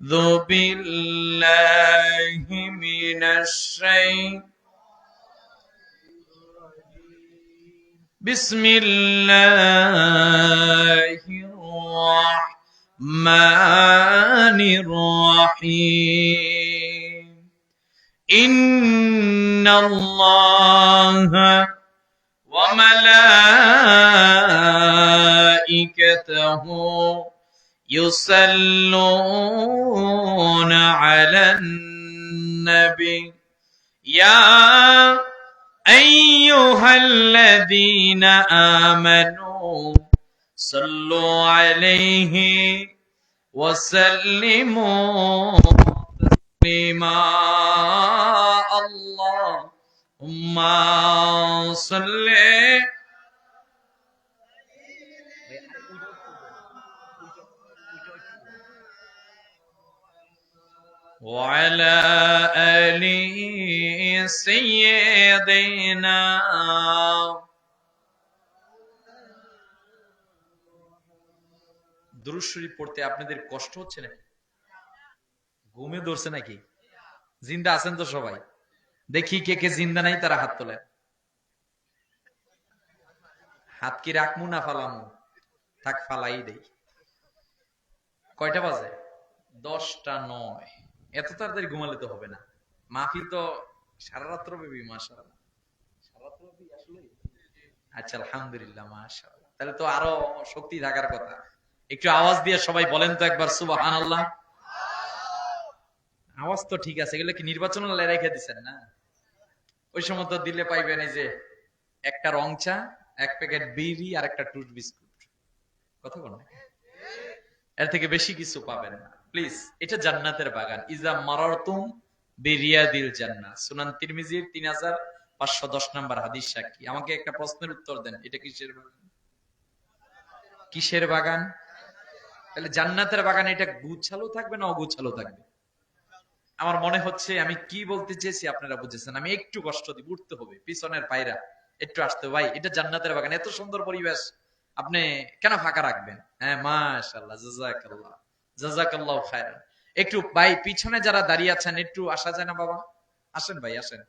أعوذ بالله من الشيطان بسم الله الرحمن الرحيم إن الله وملائكته يصلون على النبي يا أيها الذين آمنوا صلوا عليه وسلموا تسليما اللهم صل وعلى آل سيدنا দুরূদ শরীফ পড়তে আপনাদের কষ্ট হচ্ছে নাকি? ঘুমে ধরছে নাকি? জিন্দা আছেন তো সবাই? দেখি কে কে জিন্দা নাই তারা হাত তোলেন। হাত কি রাখমু না ফালামু? থাক, ফালাই দেই। কয়টা বাজে? 10:09। এত তাড়াতাড়ি ঘুমালে তো হবে না। মাহফিল তো সারা রাত্র ব্যাপী। মাশাআল্লাহ, সারা রাত্র ব্যাপী আসলে। আচ্ছা, আলহামদুলিল্লাহ, মাশাআল্লাহ। তাহলে তো আরো শক্তি থাকার কথা। একটু আওয়াজ দিয়ে সবাই বলেন তো একবার সুবহানাল্লাহ। আওয়াজ তো ঠিক আছে। এগুলো কি নির্বাচন রেখে দিচ্ছেন না? ওই সময় তো দিলে পাইবেন এই যে একটা রং চা, এক প্যাকেট বিড়ি আর একটা টুট বিস্কুট। কথা বল, এর থেকে বেশি কিছু পাবেন না প্লিজ। এটা জান্নাতের বাগান। ইজা মারারতুম বিরিয়াদিল জান্নাহ, সুনান তিরমিজির 3510 নম্বর হাদিস সাক্ষী। আমাকে একটা প্রশ্নের উত্তর দেন, এটা কিসের বাগান? কিসের বাগান? তাহলে জান্নাতের বাগান এটা গুছালো থাকবে না অগুছালো থাকবে? আমার মনে হচ্ছে আমি কি বলতে চেয়েছি আপনারা বুঝেছেন। আমি একটু কষ্ট দিব, উঠতে হবে, পিছনের পায়রা একটু আসতে। ভাই, এটা জান্নাতের বাগান, এত সুন্দর পরিবেশ, আপনি কেন ফাঁকা রাখবেন? হ্যাঁ, মাশাআল্লাহ, জাযাকাল্লাহ, জাযাকাল্লাহু খায়রান। একটু ভাই পিছনে যারা দাঁড়িয়ে আছেন একটু আসা যায় না বাবা? আসেন ভাই, আসেন।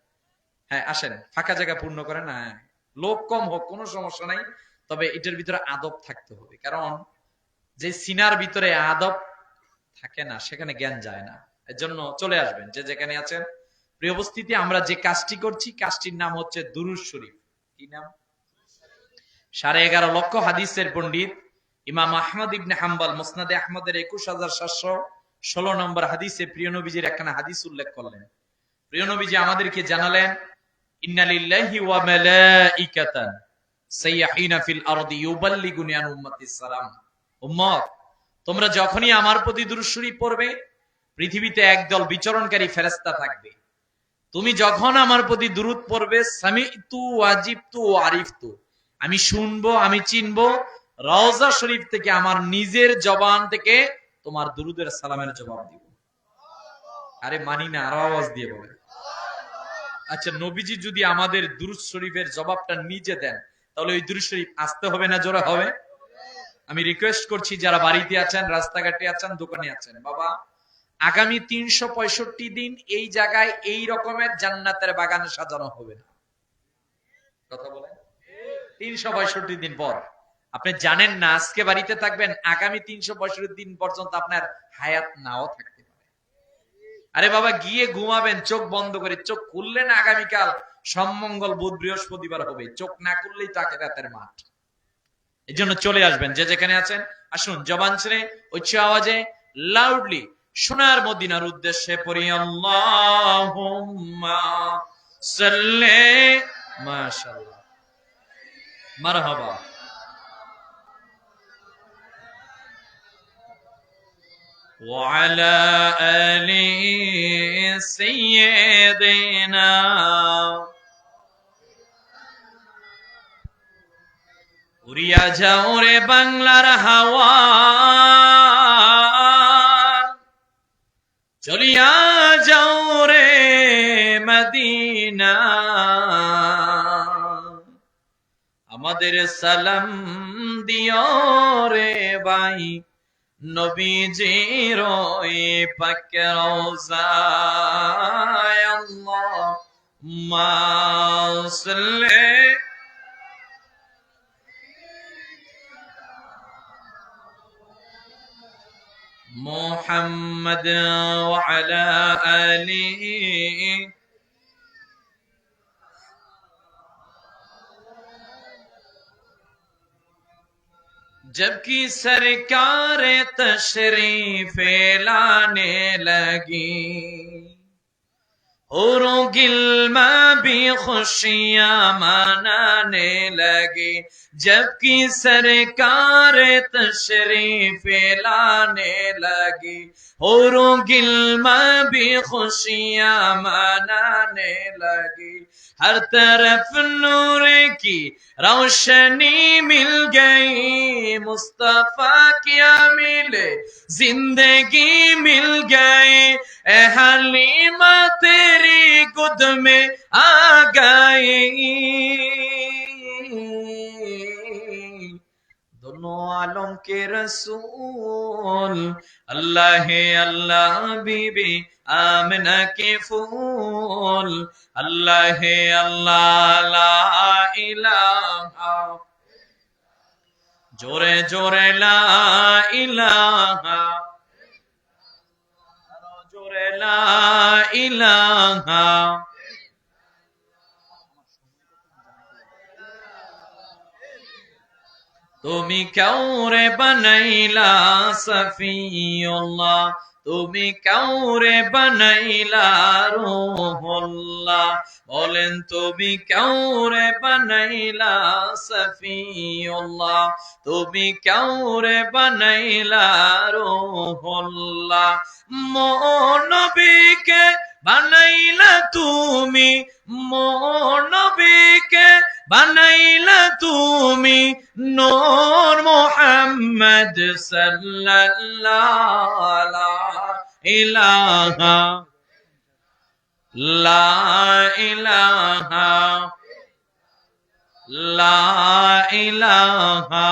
হ্যাঁ, আসেন, ফাঁকা জায়গা পূর্ণ করেন। হ্যাঁ, লোক কম হোক কোনো সমস্যা নাই, তবে এটার ভিতরে আদব থাকতে হবে। কারণ যে সিনার ভিতরে আদব থাকে না সেখানে জ্ঞান যায় না। এর জন্য চলে আসবেন যে যেখানে আছেন। প্রিয় উপস্থিতি, আমরা যে কাজটি করছি কাজটির নাম হচ্ছে দুরূদ শরীফ। কি নাম? 11.5 লক্ষ হাদিসের পণ্ডিত ইমাম আহমদ ইবনে হাম্বল মুসনাদে আহমদের 21716 নম্বর হাদিসে প্রিয় নবীজির একখানা হাদিস উল্লেখ করলেন। প্রিয় নবীজি আমাদেরকে জানালেন, ইন্না লিল্লাহি ওয়া মালাইকাতান সাইয়্যাহিনা ফিল আরদি ইউবাল্লিগুনি আন উম্মতিস সালাম। উম্মত, তোমরা যখনই আমার প্রতি দুরূদ শরীফ পড়বে, পৃথিবীতে একদল বিচরণকারী ফেরেশতা থাকবে। তুমি যখন আমার প্রতি দুরূদ পড়বে, সামি'তু ওয়াজিবতু ওয়ারিফতু, আমি শুনবো, আমি চিনবো। রওজা শরীফ থেকে আমার নিজের জবান থেকে তোমার দুরূদের সালামের জবাব দিব। আরে মানি না, আরো আওয়াজ দিয়ে বলে। আচ্ছা, নবীজি যদি আমাদের দুরূদ শরীফের জবাবটা নিজে দেন, তাহলে ওই দুরূদ শরীফ আসতে হবে না জোরে হবে? আমি রিকোয়েস্ট করছি যারা বাড়িতে আছেন, রাস্তাঘাটে আছেন, দোকানে আছেন, বাবা, আগামী 365 দিন এই জায়গায় এই রকমের জান্নাতের বাগান সাজানো হবে না। কথা বলেন। 365 দিন পর আপনি জানেন না আজকে বাড়িতে থাকবেন, আগামী 365 দিন পর্যন্ত আপনার হায়াত নাও থাকতে পারে। আরে বাবা, গিয়ে ঘুমাবেন চোখ বন্ধ করে, চোখ খুললেন আগামীকাল সোমমঙ্গল বুধ বৃহস্পতিবার হবে, চোখ না খুললেই তো আখিরাতের মাঠ। এই জন্য চলে আসবেন যে যেখানে আছেন, আসুন জবান ছেড়ে উচ্চ আওয়াজে লাউডলি সোনার মদিনার উদ্দেশ্যে পড়ি আল্লাহুম্মা সাল্লি। মাশাআল্লাহ, মারহাবা। وعلى آل سيدنا উড়িয়া যাও রে বাংলার হাওয়া, চলিয়া যাও রে মদিনা, আমাদের সালাম দিও রে ভাই নবীজির ওই পাক রওজায় আল্লাহুম্মা সাল্লি মুহাম্মাদ ওয়া আলা আলিহি जबकि सरकार तशरीफ लाने लगी औरों गिल्मा भी खुशियां मनाने लगे जबकि सरकार तशरीफ लाने लगी औरों गिल्मा भी खुशियां मनाने लगी हर तरफ नूर की रोशनी मिल गई मुस्तफा क्या मिले जिंदगी मिल गई ए हलीमा तेरी गोद में आ गई दोनों आलम के रसूल अल्लाह अल्लाह बीबी आमिना के फूल अल्लाह अल्लाह ला इलाहा जोरे जोरे ला इलाहा जोरे ला इलाहा তুমি কাউরে বানাইলা সফিউল্লাহ তুমি কাউরে বানাইলা রূহুল্লাহ বলেন তুমি কাউরে বানাইলা সফিউল্লাহ তুমি কাউরে বানাইলা রূহুল্লাহ মোর নবীকে বানাইলা তুমি মোর নবীকে বানাইলা তুমি নূর মুহাম্মদ সাল্লাল্লাহু ইলাহা লা ইলাহা লা ইলাহা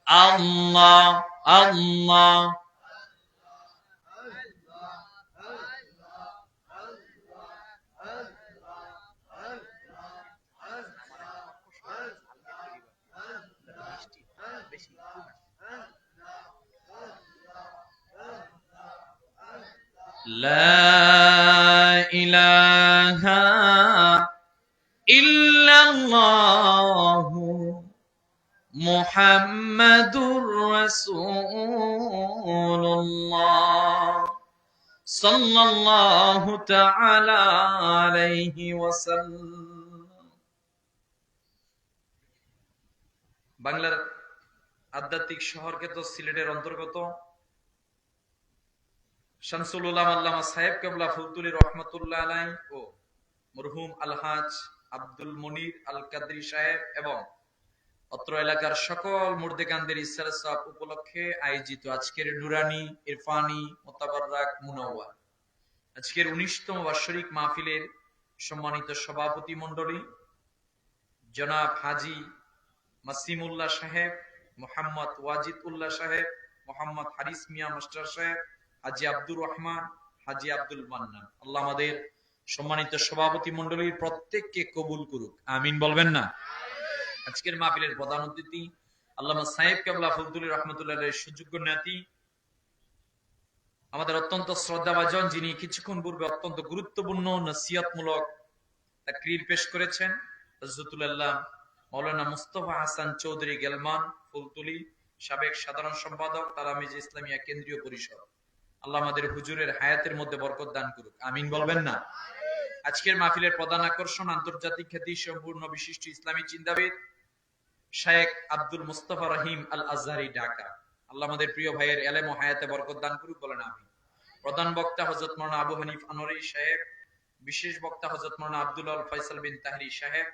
আল্লাহ আল্লাহ لا إله إلا الله محمد رسول الله صلى الله تعالى عليه وسلم বাংলার আধ্যাত্মিক শহরকে তো সিলেটের অন্তর্গত শামসুল উলামা আল্লামা সাহেব কেবলা ফুলতুলি রহমাতুল্লাহ আলাইহি ও মরহুম আলহাজ আব্দুল মনির আল কাদরি সাহেব এবং অত্র এলাকার সকল মুর্দেকানদের ইসরার সওয়াব উপলক্ষে আয়োজিত আজকের নুরানি ইরফানি মুতাবাররাক মুনাওয়ার আজকের 19তম বার্ষিক মাহফিলের সম্মানিত সভাপতি মণ্ডলী জনাব হাজী মাসিমুল্লাহ সাহেব, মোহাম্মদ ওয়াজিদ উল্লাহ সাহেব, মোহাম্মদ হারিস মিয়া মাস্টার সাহেব, হাজী আব্দুর রহমান, হাজী আব্দুল মান্নান, আল্লাহ আমাদের সম্মানিত সভাপতি মণ্ডলীর প্রত্যেককে কবুল করুক, আমিন বলবেন না। আজকের মাহফিলের প্রধান অতিথি আল্লামা সাহেব কেবলা ফুলতুলি রহমতুল্লাহের সুযোগ্য নাতি, আমাদের অত্যন্ত শ্রদ্ধাভাজন, যিনি কিছুক্ষণ পূর্বে অত্যন্ত গুরুত্বপূর্ণ নসিহতমূলক তাকরীর পেশ করেছেন, হযরতুল্লাহ মাওলানা মুস্তাফা হাসান চৌধুরী গেলমান ফুলতুলি, সাবেক সাধারণ সম্পাদক তালামিজ ইসলামিয়া কেন্দ্রীয় পরিষদ। আল্লাহ আমাদের হুজুরের হায়াতের মধ্যে বরকত দান করুক, আমিন বলবেন না। আজকের মাহফিলের প্রধান আকর্ষণ আন্তর্জাতিক খ্যাতি সম্পূর্ণ বিশিষ্ট ইসলামী চিন্তাবিদ শায়েখ আব্দুল মুস্তাফা রহিম আল আজহারি ঢাকা। আল্লাহ আমাদের প্রিয় ভাইয়ের এলেম ও হায়াতে বরকত দান করুক, বলেন আমিন। প্রধান বক্তা হযরত মাওলানা আবু হানিফ আনোয়ারী সাহেব, বিশেষ বক্তা হযরত মাওলানা আব্দুল আল ফয়সাল বিন তাহরি সাহেব,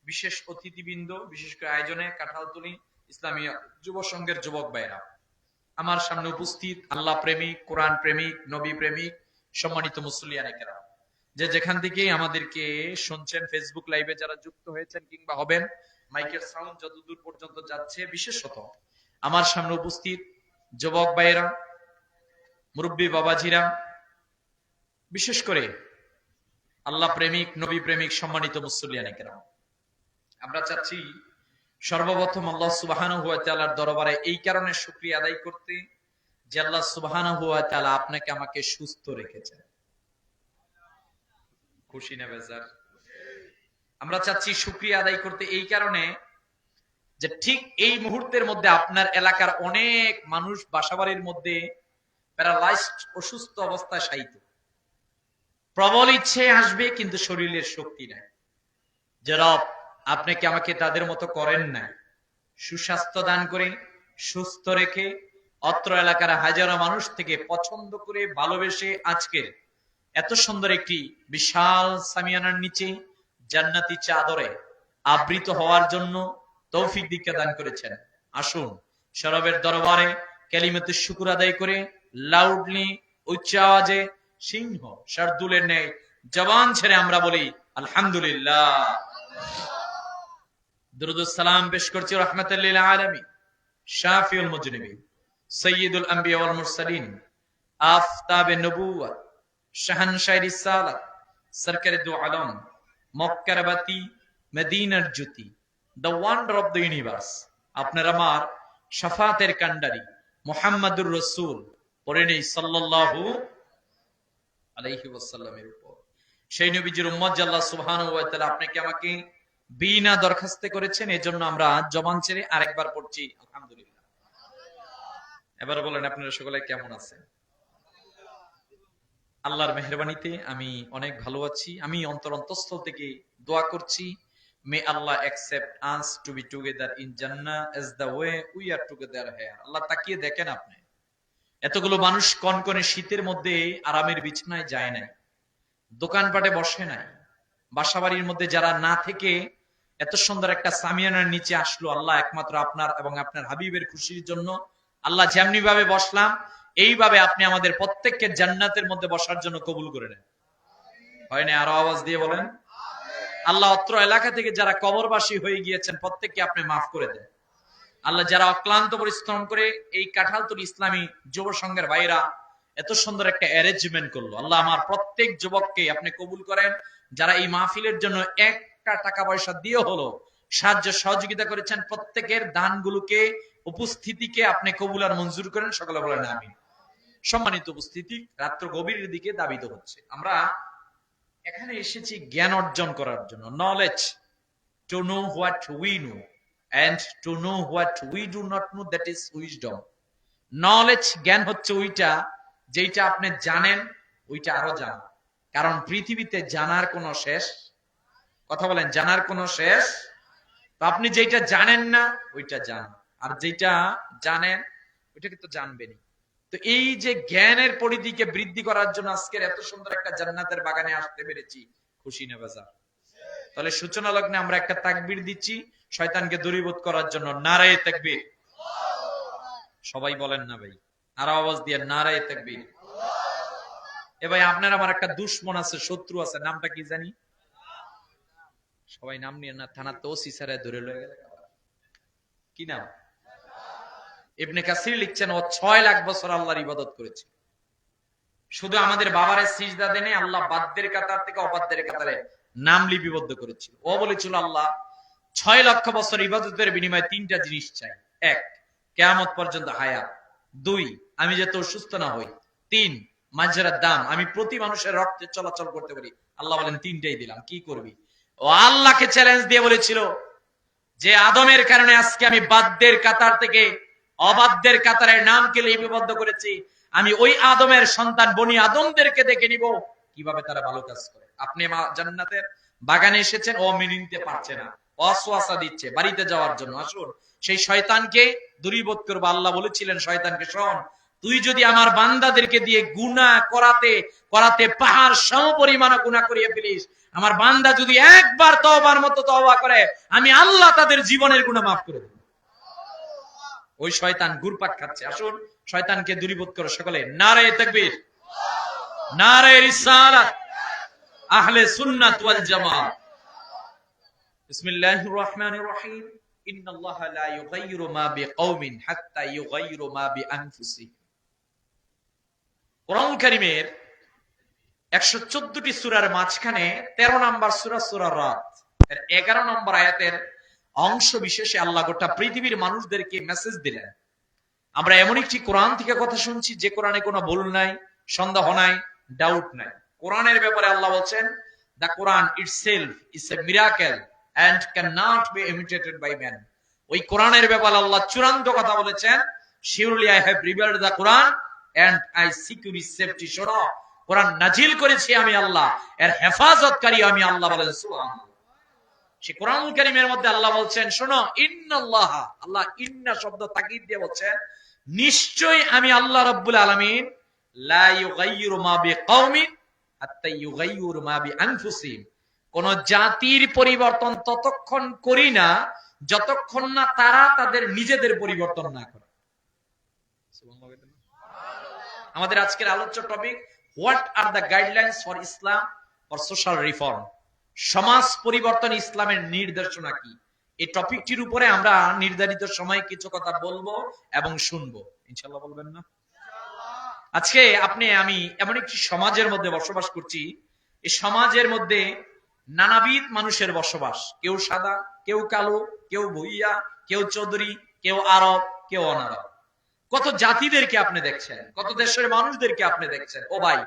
বিশেষ অতিথিবৃন্দ, বিশেষ করে আয়োজনে কাঁঠালতলী ইসলামী যুব সংঘের যুবক ভাইরা, আমার সামনে উপস্থিত আল্লাহ প্রেমিক, কোরআন প্রেমিক, নবী প্রেমিক, সম্মানিত মুসল্লিয়ানে কেরাম, যে যেখান থেকে আমাদেরকে শুনছেন, ফেসবুক লাইভে যারা যুক্ত হয়েছেন কিংবা হবেন, মাইকের সাউন্ড যতদূর পর্যন্ত যাচ্ছে, বিশেষত আমার সামনে উপস্থিত যুবক ভাইয়েরা, মুরব্বী বাবাজিরা, বিশেষ করে আল্লাহ প্রেমিক, নবী প্রেমিক, সম্মানিত মুসল্লিয়ানে কেরাম, আমরা চাচ্ছি সর্বপ্রথম আল্লাহ সুবহানাহু ওয়া তাআলার দরবারে এই কারণে শুকরিয়া আদায় করতে যে আল্লাহ সুবহানাহু ওয়া তাআলা আপনাকে আমাকে সুস্থ রেখেছেন। খুশি না বেজার? আমরা চাচ্ছি শুকরিয়া আদায় করতে এই কারণে যে ঠিক এই মুহূর্তের মধ্যে আপনার এলাকার অনেক মানুষ বাসাবাড়ির মধ্যে প্যারালাইজড, অসুস্থ অবস্থায় শায়িত। প্রবল ইচ্ছে আসবে কিন্তু শরীরের শক্তি নাই। যে রব আপনাকে আমাকে তাদের মতো করেন না, সুস্বাস্থ্য দান করে সুস্থ রেখে অত্র এলাকার হাজারো মানুষ থেকে পছন্দ করে ভালোবেসে আজকের এত সুন্দর একটি বিশাল সামিয়ানার নিচে জান্নাতি চাদরে আবৃত হওয়ার জন্য তৌফিক দীক্ষা দান করেছেন। আসুন সরবের দরবারে কালিমাতুশ শুকর আদায় করে লাউডলি উচ্চ আওয়াজে সিংহ শার্দুলের ন্যায় জবান ছেড়ে আমরা বলি আলহামদুলিল্লাহ। দুরূদ ও সালাম পেশ করছি রাহমাতাল লিল আলামিন, শাফিউল মুজনিবিন, সাইয়্যিদুল আম্বিয়া ওয়াল মুরসালিন, আফতাবে নবুওয়াত, শাহানশাহ রিসালাত, সরকারে দু আলম, মক্কার বাতি, মদিনার জ্যোতি, the wonder of the universe, আপনার আমার শাফাতের কান্ডারি মুহাম্মাদুর রাসূল পড়ে নেই সাল্লাল্লাহু আলাইহি ওয়াসাল্লামের উপর। সেই নবীজির উম্মত আল্লাহ সুবহানাহু ওয়া তাআলা আপনাকে আমাকে বিনা দরখাস্তে করেছেন, এজন্য আমরা জবান ছেড়ে আরেকবার পড়ছি আলহামদুলিল্লাহ। এবার বলেন আপনারা সকলে কেমন আছেন? আল্লাহর মেহেরবানিতে আমি অনেক ভালো আছি। আমি অন্তরস্থল থেকে দোয়া করছি, may Allah accept us to be together in Jannah as the way we are together here. আল্লাহ তাকিয়ে দেখেন, আপনি এতগুলো মানুষ কনকনে শীতের মধ্যে আরামের বিছানায় যায় নাই, দোকানপাটে বসে নাই, বাসাবাড়ির মধ্যে যারা না থেকে এত সুন্দর একটা সামিয়ানার নিচে আসলো, আল্লাহ একমাত্র আপনার এবং আপনার হাবিবের খুশির জন্য। আল্লাহ যেমনি ভাবে বসলাম এইভাবে আপনি আমাদের প্রত্যেককে জান্নাতের মধ্যে বসার জন্য কবুল করে নেন। হয় না? আরো আওয়াজ দিয়ে বলেন আল্লাহ। অত্র এলাকা থেকে যারা কবরবাসী হয়ে গিয়েছেন প্রত্যেককে আপনি মাফ করে দেন। আল্লাহ যারা অক্লান্ত পরিশ্রম করে এই কাঁঠালতলী ইসলামী যুব সংঘের ভাইরা এত সুন্দর একটা অ্যারেঞ্জমেন্ট করলো, আল্লাহ আমার প্রত্যেক যুবককে আপনি কবুল করেন। যারা এই মাহফিলের জন্য একটা টাকা পয়সা দিয়ে হলো সাহায্য সহযোগিতা করেছেন, প্রত্যেকের দানগুলোকে, উপস্থিতিকে আপনি কবুল আর মঞ্জুর করেন। সকলে বলেন আমিন। সম্মানিত উপস্থিতি, রাত্র গভীরের দিকে দাবিত হচ্ছে। আমরা এখানে এসেছি জ্ঞান অর্জন করার জন্য, knowledge, to know what we know and to know what we do not know, that is wisdom. Knowledge, জ্ঞান হচ্ছে ওইটা যেটা আপনি জানেন, ওইটা আরো জানা। কারণ পৃথিবীতে জানার কোনো শেষ, কথা বলেন, জানার কোনো শেষ। তো আপনি যেটা জানেন না ওইটা জানেন, আর যেটা জানেন ওইটাকে তো জানবেনই। তো এই যে জ্ঞানের পরিধিকে বৃদ্ধি করার জন্য আজকের এত সুন্দর একটা জান্নাতের বাগানে আসতে পেরেছি, খুশি না বেজার? তাহলে সূচনা লগ্নে আমরা একটা তাকবীর দিচ্ছি শয়তানকে দূরীভূত করার জন্য। নারায়ে তাকবীর। সবাই বলেন না ভাই, আর আওয়াজ দিয়ে নারায়ে তাকবীর। এ ভাই, আপনার আমার একটা দুশমন আছে, শত্রু আছে, নামটা কি জানি? সবাই নাম নিয়ে না, থানাতে ওসি স্যারে ধরে লয়ে গেল। কি নাম? ইবনে কাসির লিখছেন ও 6 লাখ বছর আল্লাহর ইবাদত করেছে। শুধু আমাদের বাবারে সিজদা দেনে আল্লাহ বাদ্যের কাতার থেকে অবাদ্যের কাতারে নাম লিপিবদ্ধ করেছিল। ও বলেছিল আল্লাহ 6 লক্ষ বছর ইবাদতের বিনিময়ে 3টা জিনিস চাই। 1, কিয়ামত পর্যন্ত হায়াত। 2, আমি যাতে অসুস্থ না হই। 3, মাজরার দাম, আমি প্রতি মানুষের রক্তে চলাচল করতে পারি। আল্লাহ বলেন 3টাই দিলাম, কি করবি? ও আল্লাহকে চ্যালেঞ্জ দিয়ে বলেছিল যে আদমের কারণে আজকে আমি বাদ্যের কাতার থেকে অবাদ্যের কাতারের নামকে লিপিবদ্ধ করেছি। আমি ওই আদমের সন্তান বনি আদমদেরকে দেখে নিব কিভাবে তারা ভালো কাজ করে। আপনি জান্নাতের বাগানে এসেছেন, ও মেনে নিতে পারছে না, ওয়াসওয়াসা দিচ্ছে বাড়িতে যাওয়ার জন্য। আসুন সেই শয়তানকে দূরীভূত করব। আল্লাহ বলেছিলেন শয়তানকে, শোন, তুই যদি আমার বান্দাদেরকে দিয়ে গুনাহ করাতে করাতে পাহাড় সমপরিমাণ গুনাহ করিয়ে ফেলিস, আমার বান্দা যদি একবার তওবার মতো তওবা করে, আমি আল্লাহ তাদের জীবনের গুনাহ মাফ করে দেব। ওই শয়তান ঘুরপাক খাচ্ছে। আসুন শয়তানকে দূরীভূত করো। সকলে নারায়ে তাকবীর, নারায়ে রিসালাত, আহলে সুন্নাত ওয়াল জামাত। বিসমিল্লাহির রহমানির রহিম। ইন্নাল্লাহা লা ইউগাইয়িরু মা বিকাউমিন হাত্তা ইউগাইয়িরু মা বিআনফুসিহিম। কোরআন কারীমের 114টি সূরার মাঝখানে 13 নম্বর সূরা সূরা রাত এর 11 নম্বর আয়াতের অংশ বিশেষে আল্লাহ গোটা পৃথিবীর মানুষদেরকে মেসেজ দিলেন, আমরা এমন একটি কোরআন থেকে কথা শুনছি যে কোরআনে কোনো ভুল নাই, সন্দেহ নাই, ডাউট নাই। কোরআনের ব্যাপারে আল্লাহ বলছেন, the Quran itself is a miracle and cannot be imitated by man. ওই কোরআনের ব্যাপারে আল্লাহ চূড়ান্ত কথা বলেছেন, surely I have revealed the Quran and I secure its safety. শোনো, কোরআন নাজিল করেছি আমি আল্লাহ, এর হেফাজতকারী আমি আল্লাহ বলেন সুবহানাল্লাহ। সে কোরআন কারীমের মধ্যে আল্লাহ বলছেন, শোনো, ইন্নাল্লাহ, আল্লাহ ইন্না শব্দ তাকিদ দিয়ে বলছেন, নিশ্চয়ই আমি আল্লাহ রাব্বুল আলামিন লা ইউগাইয়িরু মা বিকাউমিন হাত্তা ইউগাইয়িরু মা বিআনফুসিহিম, কোন জাতির পরিবর্তন ততক্ষণ করি না যতক্ষণ না তারা তাদের নিজেদের পরিবর্তন না করে। আমাদের আজকের আলোচ্য topic, what are the guidelines for Islam for social reform, সমাজ পরিবর্তন ইসলামের নির্দেশনা কি। এই টপিকটির উপরে আমরা নির্ধারিত সময়ে কিছু কথা বলবো এবং শুনবো, ইনশাআল্লাহ বলবেন না? আজকে আমি এমন একটি সমাজের মধ্যে বসবাস করছি, এই সমাজের মধ্যে নানাবিধ মানুষের বসবাস, কেউ সাদা, কেউ কালো, কেউ ভুইয়া, কেউ চৌধুরী, কেউ আরব, কেউ অনারব। কত জাতিদেরকে আপনি দেখছেন, কত দেশের মানুষদেরকে আপনি দেখছেন। ও ভাই,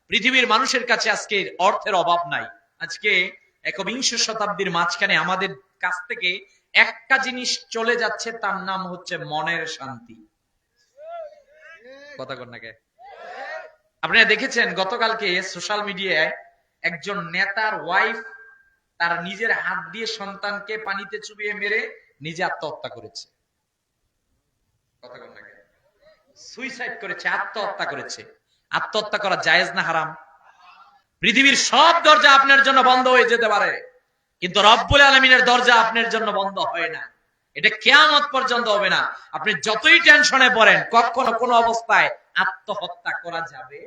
পৃথিবীর মানুষের কাছে আজকে অর্থের অভাব নাই। আজকে একবিংশ শতাব্দীর মাঝখানে আমাদের কাছ থেকে একটা জিনিস চলে যাচ্ছে, তার নাম হচ্ছে মনের শান্তি। কথা কন নাকি? আপনারা দেখেছেন গতকালকে সোশ্যাল মিডিয়ায় একজন নেতার ওয়াইফ তার নিজের হাত দিয়ে সন্তানকে পানিতে চুবিয়ে মেরে নিজে আত্মহত্যা করেছে। কথা কন নাকি? সুইসাইড করেছে, আত্মহত্যা করেছে। আত্মহত্যা করা জায়েজ না হারাম? পৃথিবীর সব দরজা আপনার জন্য বন্ধ হয়ে যেতে পারে, কিন্তু রব্বুল আলামিনের দরজা আপনার জন্য বন্ধ হয় না। এটা কিয়ামত পর্যন্ত হবে না। আপনি যতই টেনশনে পড়েন, কখনো কোনো অবস্থায় আত্মহত্যা করা যাবে।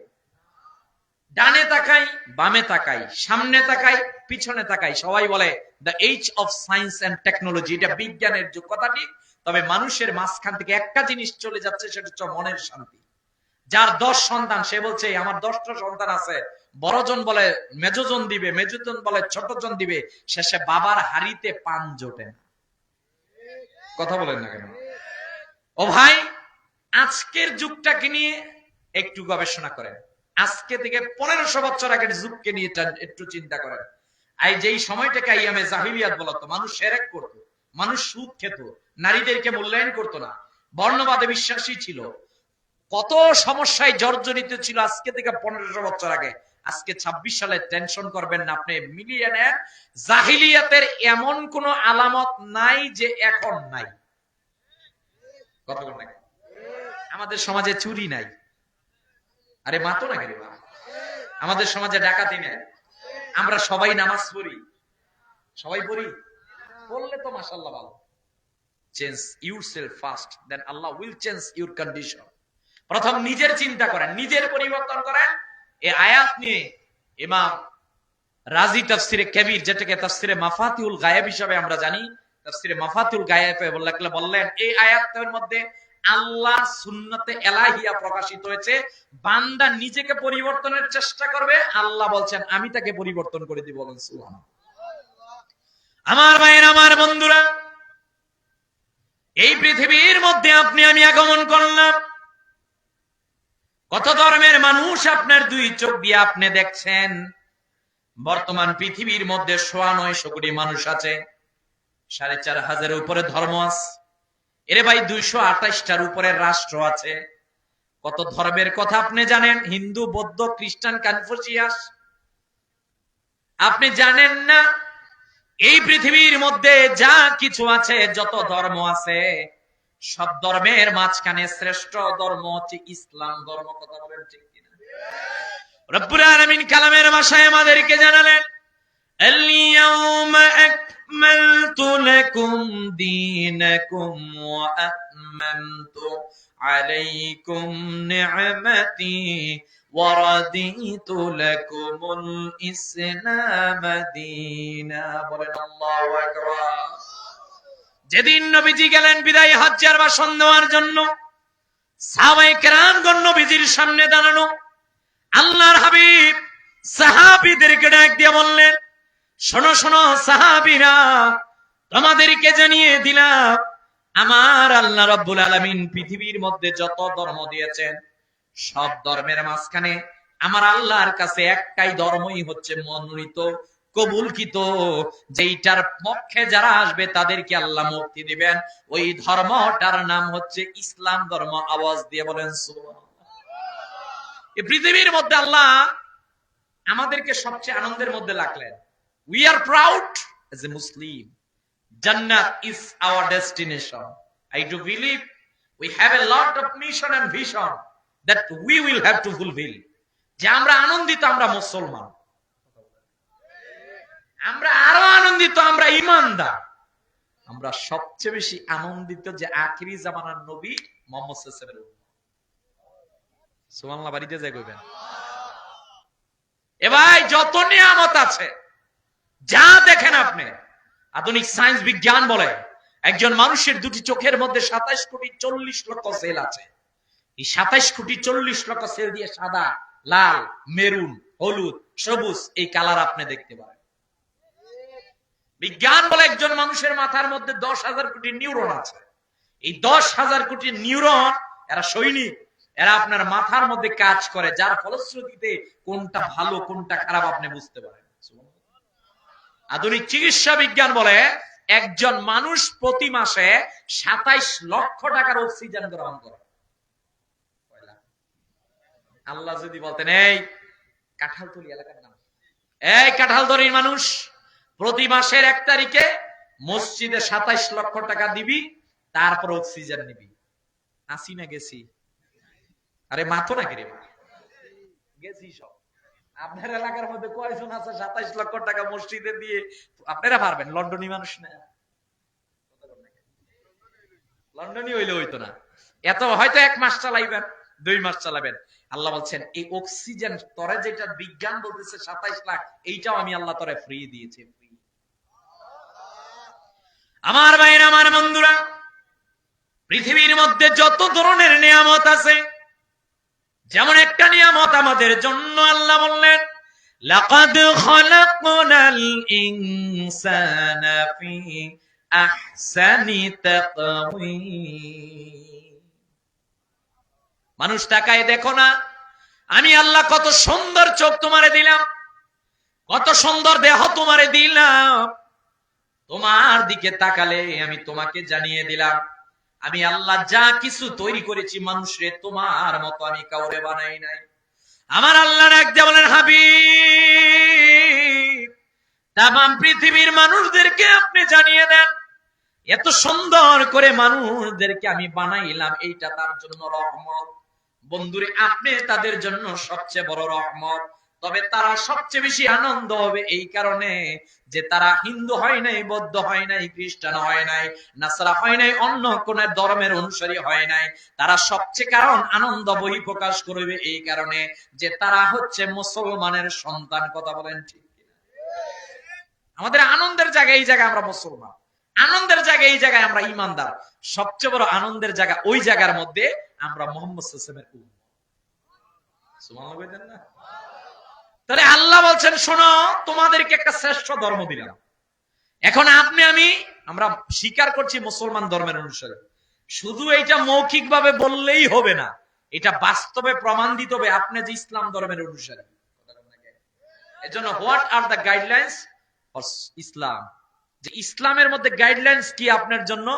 ডানে তাকাই, বামে তাকাই, সামনে তাকাই, পিছনে তাকাই, সবাই বলে the age of science and technology, এটা বিজ্ঞানের যুগ, কথা ঠিক। তবে মানুষের মাঝখান থেকে একটা জিনিস চলে যাচ্ছে, সেটা হচ্ছে মনের শান্তি। যার 10 সন্তান, সে বলছে আমার 10টা সন্তান আছে, বড়জন বলে মেজজন দিবে, মেজজন বলে ছোটজন দিবে, শেষে বাবার হাড়িতে পান জোটে না। কথা বলেন না কেন? ও ভাই, আজকের যুগটাকে নিয়ে একটু গবেষণা করেন। আজকে থেকে 1500 বছর আগের যুগকে নিয়ে একটু চিন্তা করেন। এই যেই সময়টাকে আইয়ামে জাহিলিয়াত বলা হতো, মানুষ শিরক করত, মানুষ সুদ খেত, নারীদেরকে মূল্যায়ন করতো না, বর্ণবাদে বিশ্বাসী ছিল, কত সমস্যায় জর্জরিত ছিল আজকে থেকে 1500 বছর আগে। আজকে 26 সালে টেনশন করবেন না, আপনি মিলিয়ে নেন, জাহিলিয়াতের এমন কোন আলামত নাই যে এখন নাই। কথা বল না? আমাদের সমাজে চুরি নাই, আরে মাতো না কেন? আমাদের সমাজে ডাকাতি নাই, আমরা সবাই নামাজ পড়ি, সবাই পড়ি, বললে তো মাশাআল্লাহ ভালো। Change yourself first, then Allah will change your condition. প্রথম নিজের চিন্তা করেন, নিজের পরিবর্তন করেন। এই আয়াত নিয়ে ইমাম রাজি তাফসিরে কবির, যেটাকে তাফসিরে মাফাতিউল গায়েব হিসেবে আমরা জানি, তাফসিরে মাফাতিউল গায়েবে বললেন এই আয়াতের মধ্যে আল্লাহ সুন্নতে এলাহিয়া প্রকাশিত হয়েছে। বান্দা নিজেকে পরিবর্তনের চেষ্টা করবে, আল্লাহ বলছেন আমি তাকে পরিবর্তন করে দিব। বলেন সুবহানাল্লাহ। আমার ভাইয়ের, আমার বন্ধুরা, এই পৃথিবীর মধ্যে আপনি আমি আগমন করলাম, কত ধর্মের মানুষ আপনার 2 চোখ দিয়ে আপনি দেখছেন। বর্তমান পৃথিবীর মধ্যে 9.25 কোটি মানুষ আছে, 4,500 উপরে ধর্ম আছে। এরে ভাই, 228টার উপরে রাষ্ট্র আছে। কত ধর্মের কথা আপনি জানেন? হিন্দু, বৌদ্ধ, খ্রিস্টান, কনফুসিয়াস। আপনি জানেন না এই পৃথিবীর মধ্যে যা কিছু আছে, যত ধর্ম আছে, সব ধর্মের মাঝখানে শ্রেষ্ঠ ধর্ম হচ্ছে ইসলাম ধর্ম। কথা বলেন ঠিক কিনা? রব্বুল আলামিন কালামের ভাষায় আমাদেরকে জানালেন, আল-ইয়াউমা আকমালতু লাকুম দীনাকুম ওয়া আতমামতু আলাইকুম নি'মাতি ওয়া রাদিতু লাকুমুল ইসলাম দীনা। বলেন আল্লাহু আকবার। যেদিন নবীজি গেলেন বিদায় হজ্জের ভাষণ দেওয়ার জন্য, সাহাবায়ে কেরামগণ নবীজির সামনে দাঁড়ানো। আল্লাহর হাবিব সাহাবীদেরকে ডাক দিয়ে বললেন, শোনো শোনো সাহাবীরা, তোমাদেরকে জানিয়ে দিলাম আমার আল্লাহ রাব্বুল আলামিন পৃথিবীর মধ্যে যত ধর্ম দিয়েছেন, সব ধর্মের মাঝখানে আমার আল্লাহর কাছে একটাই ধর্মই হচ্ছে মনোনীত, কবুলকৃত, যেইটার পক্ষে যারা আসবে তাদেরকে আল্লাহ মুক্তি দিবেন। ওই ধর্মটার নাম হচ্ছে ইসলাম ধর্ম। আওয়াজ দিয়ে বলেন সুবহানাল্লাহ। এই পৃথিবীর মধ্যে আল্লাহ আমাদেরকে সবচেয়ে আনন্দের মধ্যে রাখলেন। We are proud as a Muslim. Jannah is our destination. I do believe we have a lot of mission and vision that we will have to fulfill. যে আমরা আনন্দিত, আমরা মুসলমান। আমরা আরো আনন্দিত, আমরা ঈমানদার। আমরা সবচেয়ে বেশি আনন্দিত যে আখিরি জামানার নবী মুহাম্মদ সাল্লাল্লাহু আলাইহি ওয়াসাল্লাম। সুবহানাল্লাহ, বাড়িতে যাই কইবেন। এ ভাই, যত নিয়ামত আছে, যা দেখেন আপনি, আধুনিক সায়েন্স বিজ্ঞান বলে একজন মানুষের দুটি চোখের মধ্যে 27 কোটি 40 লক্ষ সেল আছে। এই 27 কোটি 40 লক্ষ সেল দিয়ে সাদা, লাল, মেরুন, হলুদ, সবুজ এই কালার আপনি দেখতে পারেন। বিজ্ঞান বলে একজন মানুষের মাথার মধ্যে 10,000 কোটি নিউরন আছে। এই 10,000 কোটি নিউরন, এরা সৈনিক, এরা আপনার মাথার মধ্যে কাজ করে, যার ফলশ্রুতিতে কোনটা ভালো কোনটা খারাপ আপনি বুঝতে পারেন। আধুনিক চিকিৎসা বিজ্ঞান বলে একজন মানুষ প্রতি মাসে 27 লক্ষ টাকার অক্সিজেন গ্রহণ করে। আল্লাহ যদি বলতেন, এই কাঁঠালতলী এলাকার নাম, এই কাঁঠালতলীর মানুষ প্রতি মাসের 1 তারিখে মসজিদে 27 লক্ষ টাকা দিবি, তারপর অক্সিজেন নিবি। আসি না গেছি? আরে মাথো না কে রে, গেছি সব। আপনার এলাকার মধ্যে কয়জন আছে 27 লক্ষ টাকা মসজিদে দিয়ে? আপনারা পারবেন, লন্ডনী মানুষ না, লন্ডনী হইলে হইতো না এত, হয়তো 1 মাস চালাইবেন, 2 মাস চালাবেন। আল্লাহ বলছেন এই অক্সিজেন তরে যেটা বিজ্ঞান বলতেছে 27 লাখ, এইটাও আমি আল্লাহ তরে ফ্রি দিয়েছি। আমার ভাইরা, আমার বন্ধুরা, পৃথিবীর মধ্যে যত ধরনের নিয়ামত আছে, যেমন একটা নিয়ামত আমাদের জন্য আল্লাহ বললেন, লাকাদ খালাকনাল ইনসানা ফি আহসানি তাকওয়িম। মানুষ তাকায় দেখো না, আমি আল্লাহ কত সুন্দর চোখ তোমারে দিলাম, কত সুন্দর দেহ তোমারে দিলাম। তোমার দিকে তাকালে আমি তোমাকে জানিয়ে দিলাম, আমি আল্লাহ যা কিছু তৈরি করেছি মানুষরে তোমার মতো আমি কাউরে বানাই নাই। আমার আল্লাহ ডাক দিয়ে বলেন, হাবিব, তামাম পৃথিবীর মানুষদেরকে আপনি জানিয়ে দেন, এত সুন্দর করে মানুষদেরকে আমি বানাইলাম, এইটা তার জন্য রহমত। বন্ধুরে, আপনি তাদের জন্য সবচেয়ে বড় রহমত। তবে তারা সবচেয়ে বেশি আনন্দ হবে এই কারণে যে তারা হিন্দু হয় নাই, বৌদ্ধ হয় নাই, খ্রিস্টান হয় নাই, নাসরা হয় নাই, অন্য কোন ধর্মের অনুসারী হয় নাই। তারা সবচেয়ে কারণ আনন্দ বহি প্রকাশ করবে এই কারণে যে তারা হচ্ছে মুসলমানের সন্তান। কথা বলেন ঠিক কিনা? আমাদের আনন্দের জায়গা এই জায়গায় আমরা মুসলমান, আনন্দের জায়গা এই জায়গায় আমরা ঈমানদার। সবচেয়ে বড় আনন্দের জায়গা ওই জায়গার মধ্যে আমরা মুহাম্মদ সাল্লাল্লাহু আলাইহি ওয়াসাল্লামের উম্মত। সুবহানাল্লাহ বলেন না? তাহলে আল্লাহ বলছেন, শোনো, তোমাদেরকে একটা শ্রেষ্ঠ ধর্ম দিলাম। এখন আপনি আমরা স্বীকার করছি মুসলমান ধর্মের অনুসারী। শুধু এইটা মৌখিক ভাবে বললেই হবে না, এটা বাস্তবে প্রমাণ দিতে হবে আপনি যে ইসলাম ধর্মের অনুসারী। এজন্য what are the guidelines for Islam, যে ইসলামের মধ্যে গাইডলাইন্স কি আপনার জন্য?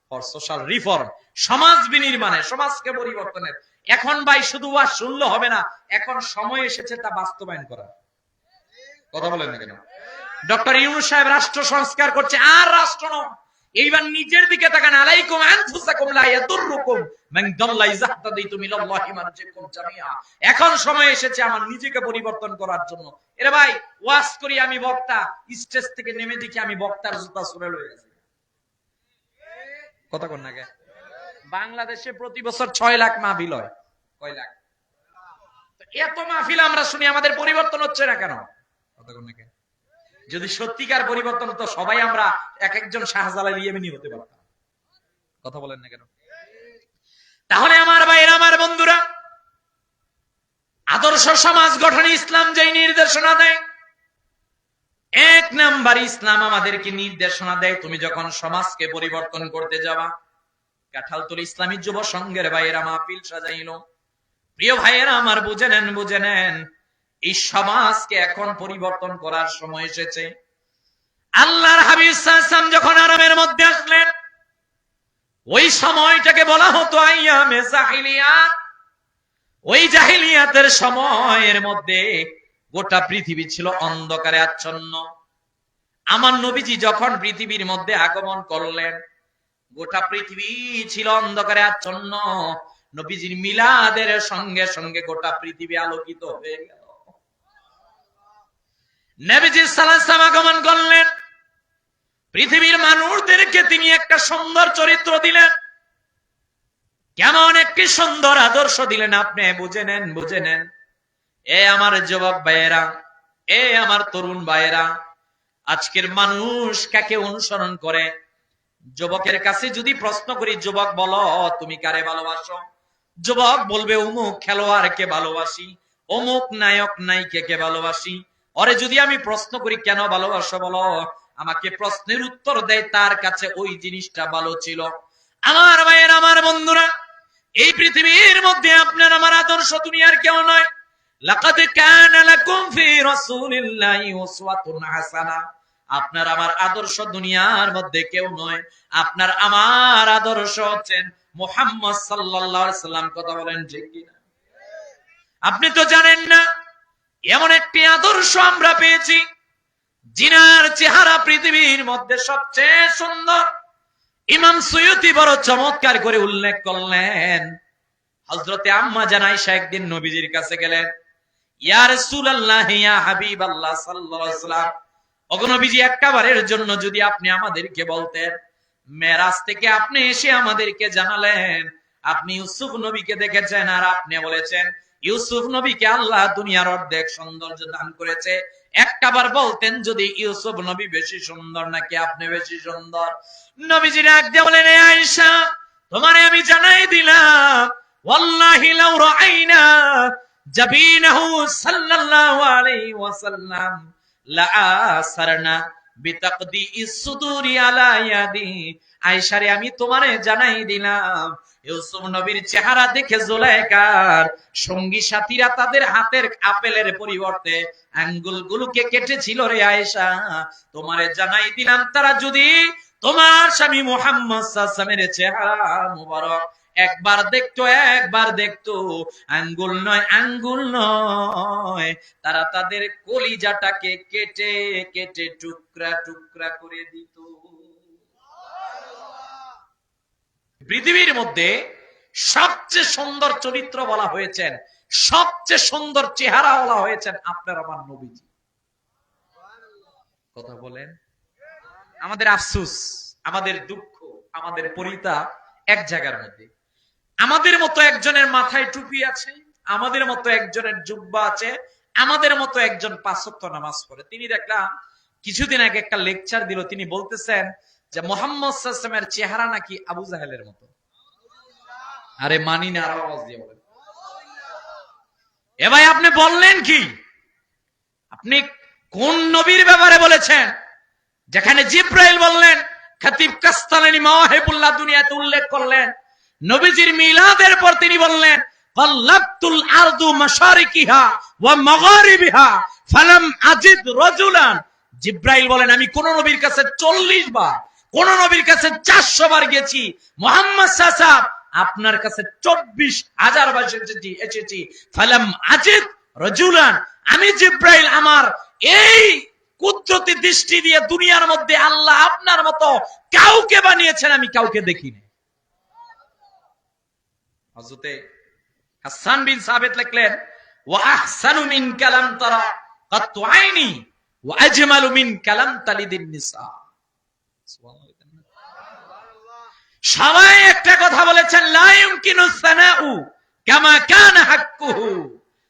ফর সোশ্যাল রিফর্ম, সমাজ বিনির্মাণে, সমাজকে পরিবর্তনের। এখন ভাই শুধু ওয়াজ শুনলে হবে না, এখন সময় এসেছে তা বাস্তবায়ন করার। কথা বলেন না কেন? ডক্টর ইউনূস সাহেব রাষ্ট্র সংস্কার করছে, আর রাষ্ট্র নয়, এইবার নিজের দিকে তাকান। আলাইকুম আনফুসাকুম লা ইয়াদুররুকুম মান দাল্লা ইযা হাদাইতুম ইলাল্লাহি মারজিকুম জামিআ। এখন সময় এসেছে আমার নিজেকে পরিবর্তন করার জন্য। এরে ভাই, ওয়াজ করি আমি বক্তা, স্টেজ থেকে নেমে দেখি আমি বক্তার জুতা ছুঁড়ে লয়ে গেছি। কথা কোন না কে? বাংলাদেশে প্রতি বছর 6 লাখ মাহফিল হয়। কয় লাখ? এত মাহফিল আমরা শুনি, আমাদের পরিবর্তন হচ্ছে না কেন? কথা কোন না কে? যদি সত্যিকার পরিবর্তন হতো সবাই আমরা এক একজন শাহজালাল ইয়েমেনি হতে পারতাম। কথা বলেন না কেন? তাহলে আমার ভাইরা, আমার বন্ধুরা, আদর্শ সমাজ গঠনে ইসলাম যেই নির্দেশনা দেয়, এক নাম্বার ইসলাম আমাদেরকে নির্দেশনা দেয়, তুমি যখন সমাজকে পরিবর্তন করতে যাবা, কাঁঠালতলী ইসলামী যুব সংঘের ভাইয়েরা মাহফিল সাজাইল। প্রিয় ভাইয়েরা আমার, বুঝে নেন, বুঝে নেন, এই সমাজকে এখন পরিবর্তন করার সময় এসেছে। আল্লাহর হাবিব সাল্লাল্লাহু আলাইহি ওয়াসাল্লাম যখন আরবের মধ্যে আসলেন, ওই সময়টাকে বলা হতো আইয়ামে জাহিলিয়াত। ওই জাহিলিয়াতের সময়ের মধ্যে গোটা পৃথিবী ছিল অন্ধকারে আচ্ছন্ন। আমার নবীজি যখন পৃথিবীর মধ্যে আগমন করলেন, গোটা পৃথিবী ছিল অন্ধকারে আচ্ছন্ন। নবীজির মিলাদের সঙ্গে সঙ্গে গোটা পৃথিবী আলোকিত হয়ে গেল। নবীজি সাল্লাল্লাহু আলাইহি ওয়াসাল্লাম আগমন করলেন, পৃথিবীর মানুষদেরকে তিনি একটা সুন্দর চরিত্র দিলেন। কেমন একটি সুন্দর আদর্শ দিলেন আপনি বুঝে নেন, বুঝে নেন। এ আমার যুবক ভাইয়েরা, এ আমার তরুণ ভাইয়েরা, আজকের মানুষ কাকে অনুসরণ করে? যুবকের কাছে যদি প্রশ্ন করি, যুবক বলো তুমি কারে ভালোবাসো? যুবক বলবে অমুক খেলোয়াড়কে ভালোবাসি, অমুক নায়ক নায়িকাকে ভালোবাসি। ওরে যদি আমি প্রশ্ন করি কেন ভালোবাসো বলো, আমাকে প্রশ্নের উত্তর দেয় তার কাছে ওই জিনিসটা ভালো ছিল। আমার ভাইয়ের, আমার বন্ধুরা, এই পৃথিবীর মধ্যে আপনার আমার আদর্শ দুনিয়ার কেউ নয়। লাকাদ কানা লাকুম ফি রাসূলিল্লাহি উসওয়াতুন হাসানাহ। আপনার আমার আদর্শ দুনিয়ার মধ্যে কেউ নয়, আপনার আমার আদর্শ হচ্ছেন মুহাম্মদ সাল্লাল্লাহু আলাইহি ওয়াসাল্লাম। কথা বলেন ঠিক কিনা? আপনি তো জানেন না, এমন একটি আদর্শ আমরা পেয়েছি জিনার চেহারা পৃথিবীর মধ্যে সবচেয়ে সুন্দর। ইমাম সুয়ুতি বড় চমৎকার করে উল্লেখ করলেন। হযরতে আম্মা জান আয়েশা একদিন নবীজির কাছে গেলেন, ইয়া রাসূলুল্লাহ, ইয়া হাবিবাল্লাহ সাল্লাল্লাহু আলাইহি ওয়াসাল্লাম, ওগো নবীজি, একবারের জন্য যদি আপনি আমাদেরকে বলতেন, মেরাজ থেকে আপনি এসে আমাদেরকে জানালেন আপনি ইউসুফ নবীকে দেখেছেন, আর আপনি বলেছেন ইউসুফ নবীকে আল্লাহ দুনিয়ার অর্ধেক সৌন্দর্য দান করেছে, একবার বলতেন যদি ইউসুফ নবী বেশি সুন্দর নাকি আপনি বেশি সুন্দর? নবীজি ডাক দিয়ে বলেন, এ আয়েশা, তোমারে আমি জানাই দিলাম, ওয়াল্লাহি লাউ রাআইনা জাবিনাহু সাল্লাল্লাহু আলাইহি ওয়াসাল্লাম লা আসারনা বিতাকদিইস সুদুরি আলা ইয়াদি। আয়েশা রে, আমি তোমারে জানাই দিলাম, ইউসুফ নবীর চেহারা দেখে জুলাইখার সঙ্গী সাথীরা তাদের হাতের আপেলের পরিবর্তে আঙ্গুলগুলোকে কেটেছিল রে আয়েশা। তোমারে জানাই দিলাম, তারা যদি তোমার স্বামী মুহাম্মদ সাল্লাল্লাহু আলাইহি ওয়াসাল্লামের চেহারা মুবারক একবার দেখতো, একবার দেখতো, আঙ্গুল নয়, আঙ্গুল নয়, তারা তাদের কলিজাটাকে কেটে কেটে টুকরা টুকরা করে দিত। পৃথিবীর মধ্যে সবচেয়ে সুন্দর চরিত্র বলা হয়েছেন, সবচেয়ে সুন্দর চেহারা বলা হয়েছেন আপনার আমার নবীজি। কথা বলেন। আমাদের আফসোস, আমাদের দুঃখ, আমাদের পরিতাপ এক জায়গার মধ্যে। আমাদের মতো একজনের মাথায় টুপি আছে, আমাদের মতো একজনের জুব্বা আছে, আমাদের মতো একজন পাঁচ ওয়াক্ত নামাজ পড়ে। তিনি দেখলাম কিছুদিন আগে একটা লেকচার দিল, তিনি বলতেছেন যে মুহাম্মদ সাল্লাল্লাহু আলাইহি ওয়াসাল্লামের চেহারা নাকি আবু জাহেলের মতো। আরে মানি না, আরো আওয়াজ দিয়ে বলেন। এ ভাই, আপনি বললেন কি? আপনি কোন নবীর ব্যাপারে বলেছেন? যেখানে জিব্রাইল বললেন, খাতিব কাস্তালানি মাওয়াহিবুল্লাহ দুনিয়াতে উল্লেখ করলেন, নবীজির মিলাদের পর তিনি বললেন ফাল্লাতুল আরদু মাশারিকিহা ওয়া মাগারিবিহা ফালাম আজিদ রাজুলান। জিব্রাইল বলেন, আমি কোন নবীর কাছে 40 বার, কোন নবীর কাছে 400 বার গেছি, মুহাম্মদ সাল্লাল্লাহু আলাইহি আপনার কাছে 24,000 বার এসেছি। ফালাম আজিদ রাজুলান, আমি জিব্রাইল আমার এই কুদরতি দৃষ্টি দিয়ে দুনিয়ার মধ্যে আল্লাহ আপনার মতো কাউকে বানিয়েছেন, আমি কাউকে দেখিনি। হযরতে হাসান বিন সাবিত লিখলেন, ওয়া আহসানু মিন কালাম তারা কাতু আইনি ওয়া আজমালু মিন কালাম তালিদিন নিসা। সুবহানাল্লাহ। সবাই একটা কথা বলেছেন, লা ইউমকিনু সানাউ কামা কানা হাক্কুহু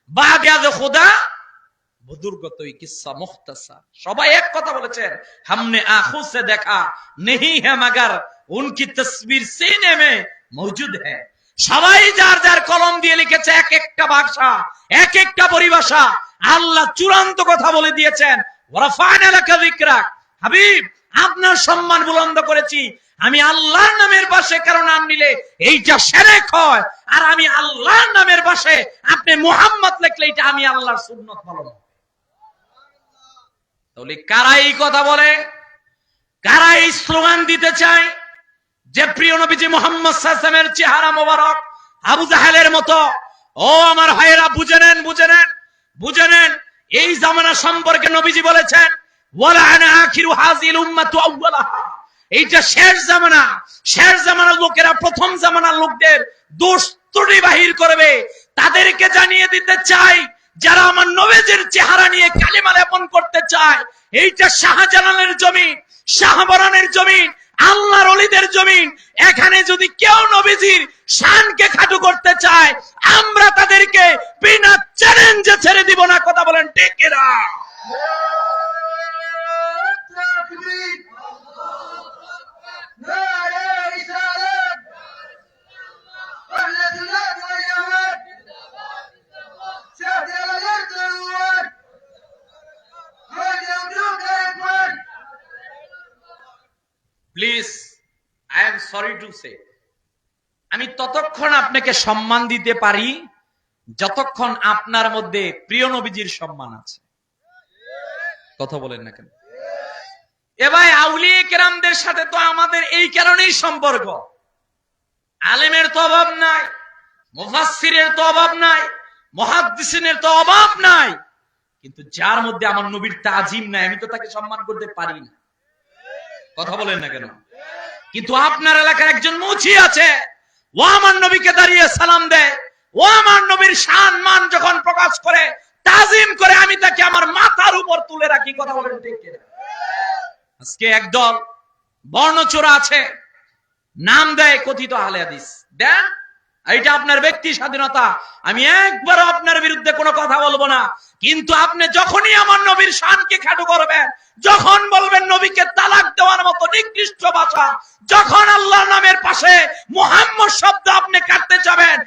বা'দা খুদা বুজুর্গতই কিসসা মুখতাসার, সবাই এক কথা বলেছেন, हमने आंखों से देखा नहीं है मगर उनकी तस्वीर सीने में मौजूद है। সবাই যার যার কলম দিয়ে লিখেছে এক একটা ভাষা, এক একটা পরিভাষা। আল্লাহ চূড়ান্ত কথা বলে দিয়েছেন, ওয়ারাফা'না লাকা যিকরাক, হাবিব আপনার সম্মান বুলন্দ করেছি। আমি আল্লাহর নামের পাশে কারো নাম নিলে এইটা শিরক হয়, আর আমি আল্লাহর নামের পাশে আপনি মুহাম্মদ লিখলে এটা আমি আল্লাহর সুন্নাত পালন। তাহলে কারা এই কথা বলে, কারা এই স্লোগান দিতে চায় যে প্রিয় নবীজি মুহাম্মদ সাল্লাল্লাহু আলাইহি ওয়াসাল্লামের চেহারা মোবারক আবু জাহেলের মতো? ও আমার ভাইয়েরা, বুঝে নেন, বুঝে নেন, বুঝে নেন। এই জামানা সম্পর্কে নবীজি বলেছেন, ওয়ালা আনা আখিরু হাযিল উম্মাতু আউওয়ালাহা, এইটা শেষ জামানা। শেষ জামানার লোকেরা প্রথম জামানার লোকদের দোষ ত্রুটি বাহির করবে। তাদেরকে জানিয়ে দিতে চাই, যারা আমার নবীজির চেহারা নিয়ে কালিমা লেপন করতে চায়, এইটা শাহজালালের জমিন, শাহবরানের জমিন, আল্লাহর ওলিদের জমিন। এখানে যদি কেউ নবীজির শানকে খাটো করতে চায়, আমরা তাদেরকে বিনা চ্যালেঞ্জে ছেড়ে দিব না। কথা বলেন ঠিক কিনা? Please, I am sorry to say, আমি ততক্ষণ আপনাকে সম্মান দিতে পারি যতক্ষণ আপনার মধ্যে প্রিয় নবীজির সম্মান আছে। কথা বলেন না কেন? এ ভাই, আউলিয়া কেরামদের সাথে তো আমাদের এই কারণেই সম্পর্ক। আলেমের তো অভাব নাই, মুফাসসিরের তো অভাব নাই, মুহাদ্দিসিনের তো অভাব নাই, কিন্তু যার মধ্যে আমার নবীর তাজিম নাই, আমি তো তাকে সম্মান করতে পারি না। কথা বলেন না কেন? কিন্তু আপনার এলাকার একজন মুচি আছে, ও আমার নবীকে দাঁড়িয়ে সালাম দেয়, ও আমার নবীর শান মান যখন প্রকাশ করে, তাজিম করে, আমি তাকে আমার মাথার উপর তুলে রাখি। কথা বলেন ঠিক কিনা? আজকে একদল বর্ণচোরা আছে, নাম দেয় কথিত আহলে হাদিস। দেন, এটা আপনার ব্যক্তি স্বাধীনতা, আমি একবারও আপনার বিরুদ্ধে কোনো কথা বলবো না। কিন্তু আপনি যখনই আমার নবীর শানকে খাটো করবেন, যখন বলবেন নবীকে তালাক দেওয়ার মতো নিকৃষ্ট ভাষা, যখন আল্লাহর নামের পাশে মুহাম্মদ শব্দ আপনি কাটতে যাবেন,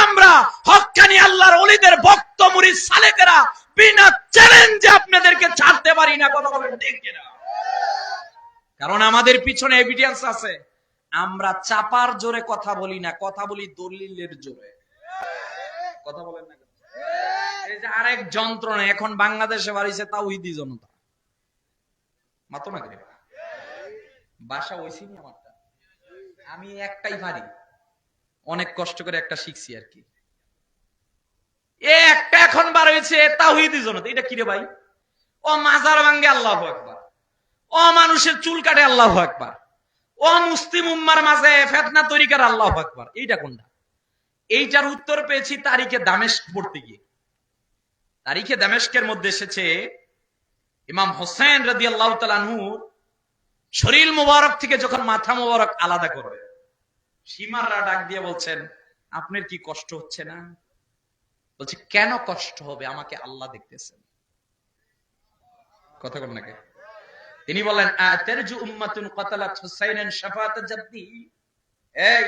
আমরা হক্কানি আল্লাহর ওলিদের ভক্ত মুরিদ সালেকেরা বিনা চ্যালেঞ্জে আপনাদেরকে ছাড়তে পারি না। কথা বলেন ঠিক কিনা? কারণ আমাদের পিছনে এভিডেন্স আছে। আমরা চাপার জোরে কথা বলি না, কথা বলি দলিলের জোরে। কথা বলেন না? এই যে আরেক যন্ত্রণা এখন বাংলাদেশে বাড়িছে তাওহীদি জনতা, মাতো না করে বাসা হইছিনি আমারটা, আমি একটাই পারি, অনেক কষ্ট করে একটা শিখছি আর কি। এ একটা এখন বার হয়েছে তাওহীদি জনতা। এটা কি রে ভাই? ও মাজার ভাঙ্গে আল্লাহু আকবার, ও মানুষের চুল কাটে আল্লাহু আকবার, ও মুসলিম উম্মার মাঝে ফিতনা তৈরি করে আল্লাহু আকবার। এইটা কোনটা? এইটার উত্তর পেয়েছি তারিখে দামেস্ক পড়তে গিয়ে। তারিখে দামেস্কের মধ্যে এসেছে ইমাম হোসেন রাদিয়াল্লাহু তাআলা আনহু শরীর মুবারক থেকে যখন মাথা মুবারক আলাদা করবে, সীমাররা ডাক দিয়ে বলছেন, আপনার কি কষ্ট হচ্ছে না? বলছে, কেন কষ্ট হবে? আমাকে আল্লাহ দেখতেছেন। কথা বল নাকি? তিনি বলেন, আতারজু উম্মাতুন কাতালাত হুসাইনান শাফাআত জাদ্দি, এই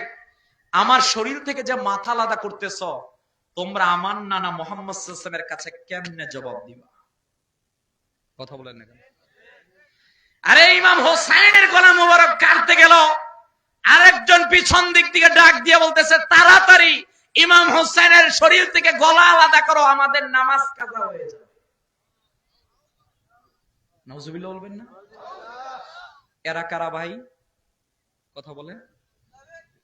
আমার শরীর থেকে যে মাথা আলাদা করতেছ, তোমরা আমার নানা মুহাম্মদ সাল্লাল্লাহু আলাইহি ওয়াসাল্লামের কাছে কেমনে জবাব দিবা? কথা বলেন না কেন? আরে ইমাম হোসেনের গলা মোবারক কাটতে গেল, আরেকজন পিছন দিক থেকে ডাক দিয়ে বলতেছে, তাড়াতাড়ি ইমাম হোসেনের শরীর থেকে গলা আলাদা করো, আমাদের নামাজ কাজা হয়ে যাবে। নাউজুবিল্লাহ বলবেন না? এরা কারা ভাই? কথা বলে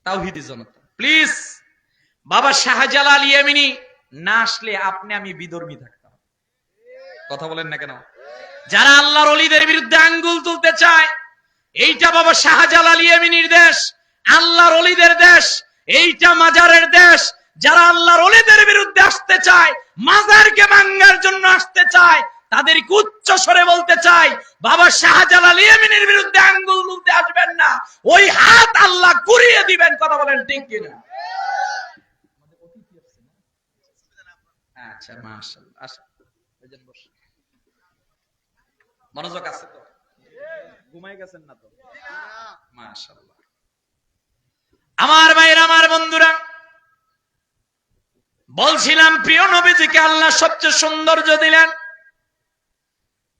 তাওহীদি জনতা। প্লিজ, বাবা শাহজালাল ইয়েমেনি না আসলে আপনি আমি বিধর্মী থাকতাম। কথা বলেন না কেন? যারা আল্লাহর ওলিদের বিরুদ্ধে আঙ্গুল তুলতে চায়, এইটা বাবা শাহজালাল ইয়েমেনির দেশ, আল্লাহর ওলিদের দেশ, এইটা মাজারের দেশ। যারা আল্লাহর ওলিদের বিরুদ্ধে আসতে চায়, মাজারকে ভাঙার জন্য আসতে চায়, তাদেরকে উচ্চ স্বরে বলতে চাই, বাবা শাহজালাল ইয়েমেনির বিরুদ্ধে আঙ্গুল তুলতে আসবেন না, ওই হাত আল্লাহ ঘুরিয়ে দিবেন। কথা বলেন ঠিক কিনা? আচ্ছা, মাশাআল্লাহ। মনোযোগ আছে তো? ঘুমাই গেছেন না তো? মাশাআল্লাহ। আমার ভাইরা, আমার বন্ধুরা, বলছিলাম প্রিয় নবীজিকে আল্লাহ সবচেয়ে সৌন্দর্য দিলেন।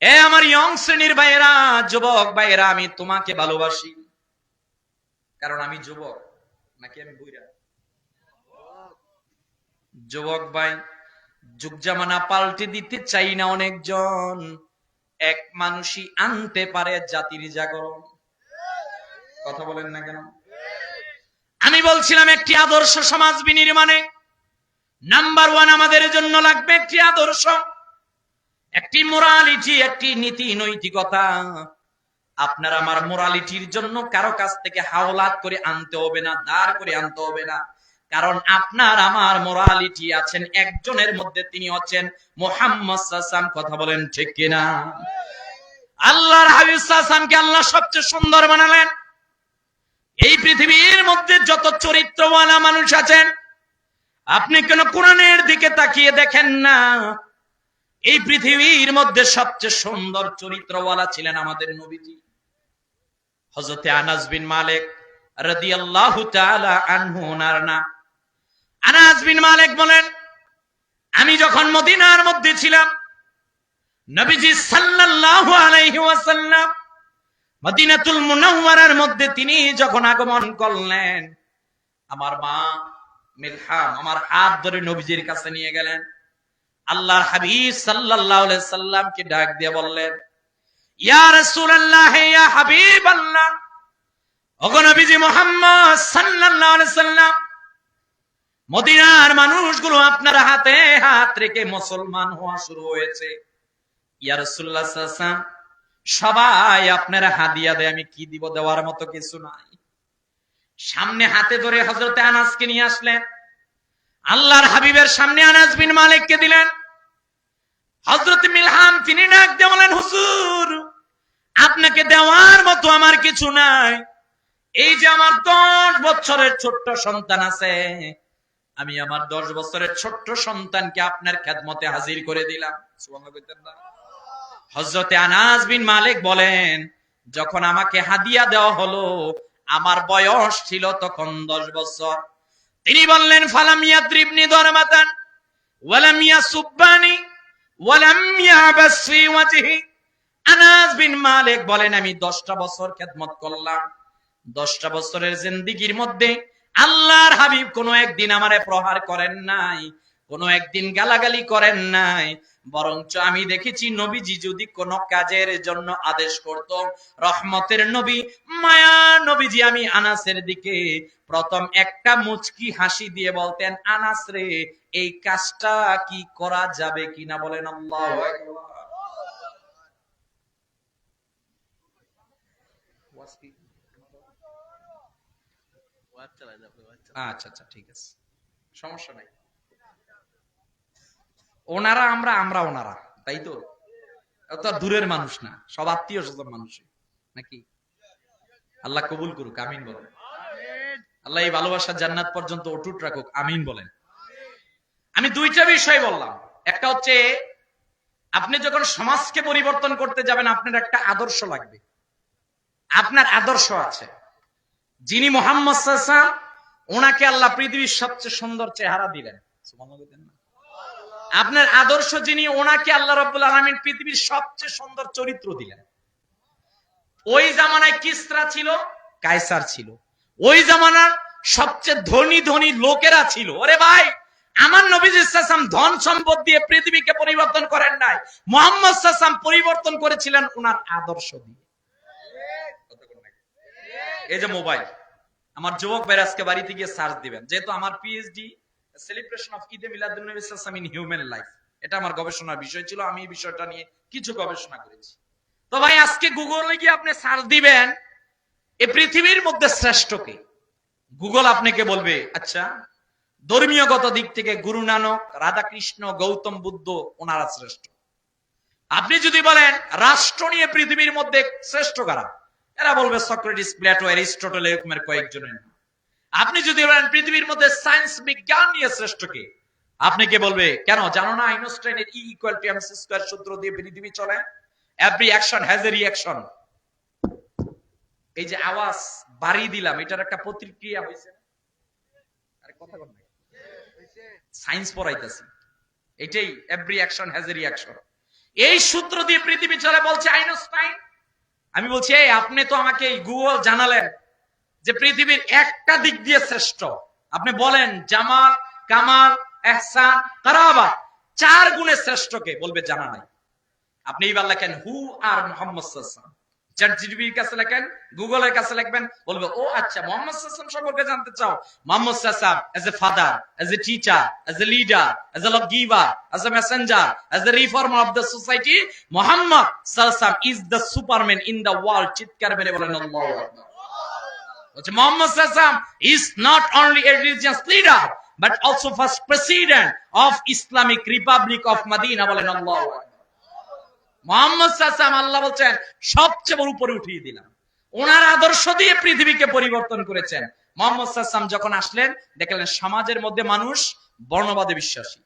এ আমার ইয়ং শ্রেণীর ভাইরা, যুবক ভাইরা, আমি তোমাকে ভালোবাসি কারণ আমি যুবক, নাকি আমি বুইড়া? যুবক ভাই, যুগ জামানা পাল্টে দিতে চাই না অনেকজন, এক মানুষই আনতে পারে জাতির জাগরণ। কথা বলেন না কেন? আমি বলছিলাম একটি আদর্শ সমাজ বিনির্মাণে নাম্বার 1 আমাদের জন্য লাগবে একটি আদর্শ, একটি মোরালিটি, একটি নীতি নৈতিকতা। আপনার আমার মোরালিটির জন্য কারো কাছ থেকে হাওলাত করে আনতে হবে না, দাঁড় করে আনতে হবে না, কারণ আপনার আমার মোরালিটি আছেন একজনের মধ্যে, তিনি হচ্ছেন মুহাম্মদ সাল্লাল্লাহু আলাইহি ওয়াসাল্লাম। কথা বলেন ঠিক কিনা? আল্লাহর হাবিব সাল্লাল্লাহু আলাইহি ওয়াসাল্লামকে আল্লাহ সবচেয়ে সুন্দর বানালেন। এই পৃথিবীর মধ্যে যত চরিত্রওয়ালা মানুষ আছেন, আপনি কেন কোরআনের দিকে তাকিয়ে দেখেন না? এই পৃথিবীর মধ্যে সবচেয়ে সুন্দর চরিত্রওয়ালা ছিলেন আমাদের নবীজি। হযরতে আনাস বিন মালিক রাদিয়াল্লাহু তাআলা আনহু, ওনার নাম। আনাস বিন মালিক বলেন, আমি যখন মদিনার মধ্যে ছিলাম, নবীজি সাল্লাল্লাহু আলাইহি ওয়াসাল্লাম মদিনাতুল মুনাওয়ারার মধ্যে তিনি যখন আগমন করলেন, আমার মা মিলহাম আমার হাত ধরে নবীজির কাছে নিয়ে গেলেন। আল্লাহর হাবিব সাল্লাল্লাহু আলাইহি সাল্লামকে ডাক দিয়ে বললেন, ইয়া রাসূলুল্লাহ, ইয়া হাবিবাল্লাহ, ওগো নবীজি মুহাম্মদ সাল্লাল্লাহু আলাইহি সাল্লাম, মদিনার মানুষগুলো আপনার হাতে হাত রেখে মুসলমান হওয়া শুরু হয়েছে। ইয়া রাসূলুল্লাহ সাল্লাল্লাহু আলাইহি সাল্লাম, সবাই আপনারা হাদিয়া দেয়, আমি কি দিব? দেওয়ার মতো কিছু নাই। সামনে হাতে ধরে হযরতে আনাসকে নিয়ে আসলেন, আল্লাহর হাবিবের সামনে আনাস বিন মালিককে দিলেন। হযরত মিলহাম তিনি ডাক দিয়ে বলেন, হুজুর, আপনাকে দেওয়ার মতো আমার কিছু নাই। এই যে আমার 10 বছরের ছোট্ট সন্তান আছে, আমি আমার 10 বছরের ছোট্ট সন্তানকে আপনার খেদমতে হাজির করে দিলাম। সুবহানাল্লাহ কইতেন না? হযরতে আনাস বিন মালিক বলেন, যখন আমাকে হাদিয়া দেওয়া হলো, আমার বয়স ছিল তখন 10 বছর। তিনি বললেন, ফালাম ইয়াদ্রিবনি দরমাতান ওয়ালাম ইয়াসুব্বানি ওয়ালাম ইয়াবাস ফি ওয়াজহি। আনাস বিন মালিক বলেন, আমি 10টা বছর খেদমত করলাম। 10টা বছরের জিন্দেগির মধ্যে আল্লাহর হাবিব কোনো একদিন আমারে প্রহার করেন নাই, কোনো একদিন গালাগালি করেন নাই, বরঞ্চ আমি দেখেছি নবীজি যদি কোন কাজের জন্য আদেশ করত, রহমতের নবী, মায়া নবীজি, আমি আনাসের দিকে প্রথম একটা মুচকি হাসি দিয়ে বলতেন, আনাস রে, এই কাজটা কি করা যাবে কিনা? বলেন আল্লাহু আকবার। আচ্ছা আচ্ছা, ঠিক আছে, সমস্যা নাই। ওনারা আমরা, আমরা ওনারা, তাই তো? তো দূরের মানুষ না, সব আত্মীয় স্বজন মানুষ নাকি? আল্লাহ কবুল করুক, আমিন বলেন। আল্লাহ এই ভালোবাসার জান্নাত পর্যন্ত অটুট রাখুক, আমিন বলেন। আমি 2টা বিষয় বললাম। একটা হচ্ছে, আপনি যখন সমাজকে পরিবর্তন করতে যাবেন, আপনার একটা আদর্শ লাগবে। আপনার আদর্শ আছে। যিনি মুহাম্মদ সাল্লাল্লাহু আলাইহি ওয়াসাল্লাম, ওনাকে আল্লাহ পৃথিবীর সবচেয়ে সুন্দর চেহারা দিলেন। সুবহানাল্লাহ বলেন না? আপনার আদর্শ যিনি, ওনাকে আল্লাহ রাব্বুল আলামিন পৃথিবীর সবচেয়ে সুন্দর চরিত্র দিলেন। ওই জামানায় কিসরা ছিল, কায়সার ছিল। ওই জামানার সবচেয়ে ধনী ধনী লোকেরা ছিল। ওরে ভাই, আমার নবীজি সাল্লাল্লাহু আলাইহি ওয়াসাল্লাম ধন সম্পদ দিয়ে পৃথিবীকে পরিবর্তন করেন নাই, মুহাম্মদ সাল্লাল্লাহু আলাইহি ওয়াসাল্লাম পরিবর্তন করেছিলেন ওনার আদর্শ দিয়ে। এই যে মোবাইল, আমার যুবক ভাই আজকে বাড়িতে গিয়ে সার্চ দিবেন, যেহেতু আমার পিএইচডি সেলিব্রেশন অফ ঈদে মিলাদুন নবী সাল্লাল্লাহু আলাইহি ওয়াসাল্লাম ইন হিউম্যান লাইফ, এটা আমার গবেষণার বিষয় ছিল। আমি এই বিষয়টা নিয়ে কিছু গবেষণা করেছি। তো ভাই, আজকে গুগলে গিয়ে আপনি সার্চ দিবেন, এই পৃথিবীর মধ্যে শ্রেষ্ঠ কে? গুগল আপনাকে বলবে, আচ্ছা, ধর্মীয়গত দিক থেকে গুরু নানক, রাধাকৃষ্ণ, গৌতম বুদ্ধ, ওনারা শ্রেষ্ঠ। আপনি যদি বলেন রাষ্ট্র নিয়ে পৃথিবীর মধ্যে শ্রেষ্ঠ কারা, এরা বলবে সক্রেটিস, প্লেটো, অ্যারিস্টটল, এরকমের কয়েকজনের। আপনি যদি বলেন পৃথিবীর মধ্যে সায়েন্স বিজ্ঞান নিয়ে শ্রেষ্ঠ কে, আপনি কে বলবে কেন জানো না আইনস্টাইনের E = mc স্কয়ার সূত্র দিয়ে পৃথিবী চলে, every action has a reaction. এই যে আওয়াজ বাড়ি দিলাম এটার একটা প্রতিক্রিয়া হয়েছে, আরে কথা বল না, সায়েন্স পড়াইতেছি, এটাই every action has a reaction. এই সূত্র দিয়ে পৃথিবী চলে বলছে আইনস্টাইন। আমি বলছি এই আপনি তো আমাকে গুগল জানালেন যে পৃথিবীর একটা দিক দিয়ে শ্রেষ্ঠ, আপনি বলেন জামাল, কামাল, এহসান, কারাবা 4 গুণে শ্রেষ্ঠকে, বলবে জানা নাই। আপনি এইবার লেখেন হু আর মুহাম্মদ সাল্লাল্লাহু আলাইহি ওয়াসাল্লাম, চ্যাটজিপিটির কাছে লেখেন, গুগলের কাছে লিখবেন, বলবে ও আচ্ছা মুহাম্মদ সাল্লাল্লাহু আলাইহি ওয়াসাল্লাম সম্পর্কে জানতে চাও, মুহাম্মদ সাল্লাল্লাহু আলাইহি ওয়াসাল্লাম as a father, as a teacher, as a leader, as a lawgiver, as a messenger, as a reformer of the society, Muhammad সাল্লাল্লাহু আলাইহি ওয়াসাল্লাম is the superman in the world। চিৎকার মেরে বলেন আল্লাহু আকবার। Muhammad Sallam is not only a religious leader but also first president of Islamic Republic of Medina। বলেন আল্লাহু আকবার। মুহাম্মদ সাল্লাম আল্লাহ বলছেন সবচেয়ে বড় উপরে উঠিয়ে দিলাম, ওনার আদর্শ দিয়ে পৃথিবীকে পরিবর্তন করেছেন। মুহাম্মদ সাল্লাম যখন আসলেন দেখলেন সমাজের মধ্যে মানুষ বর্ণবাদে বিশ্বাসী,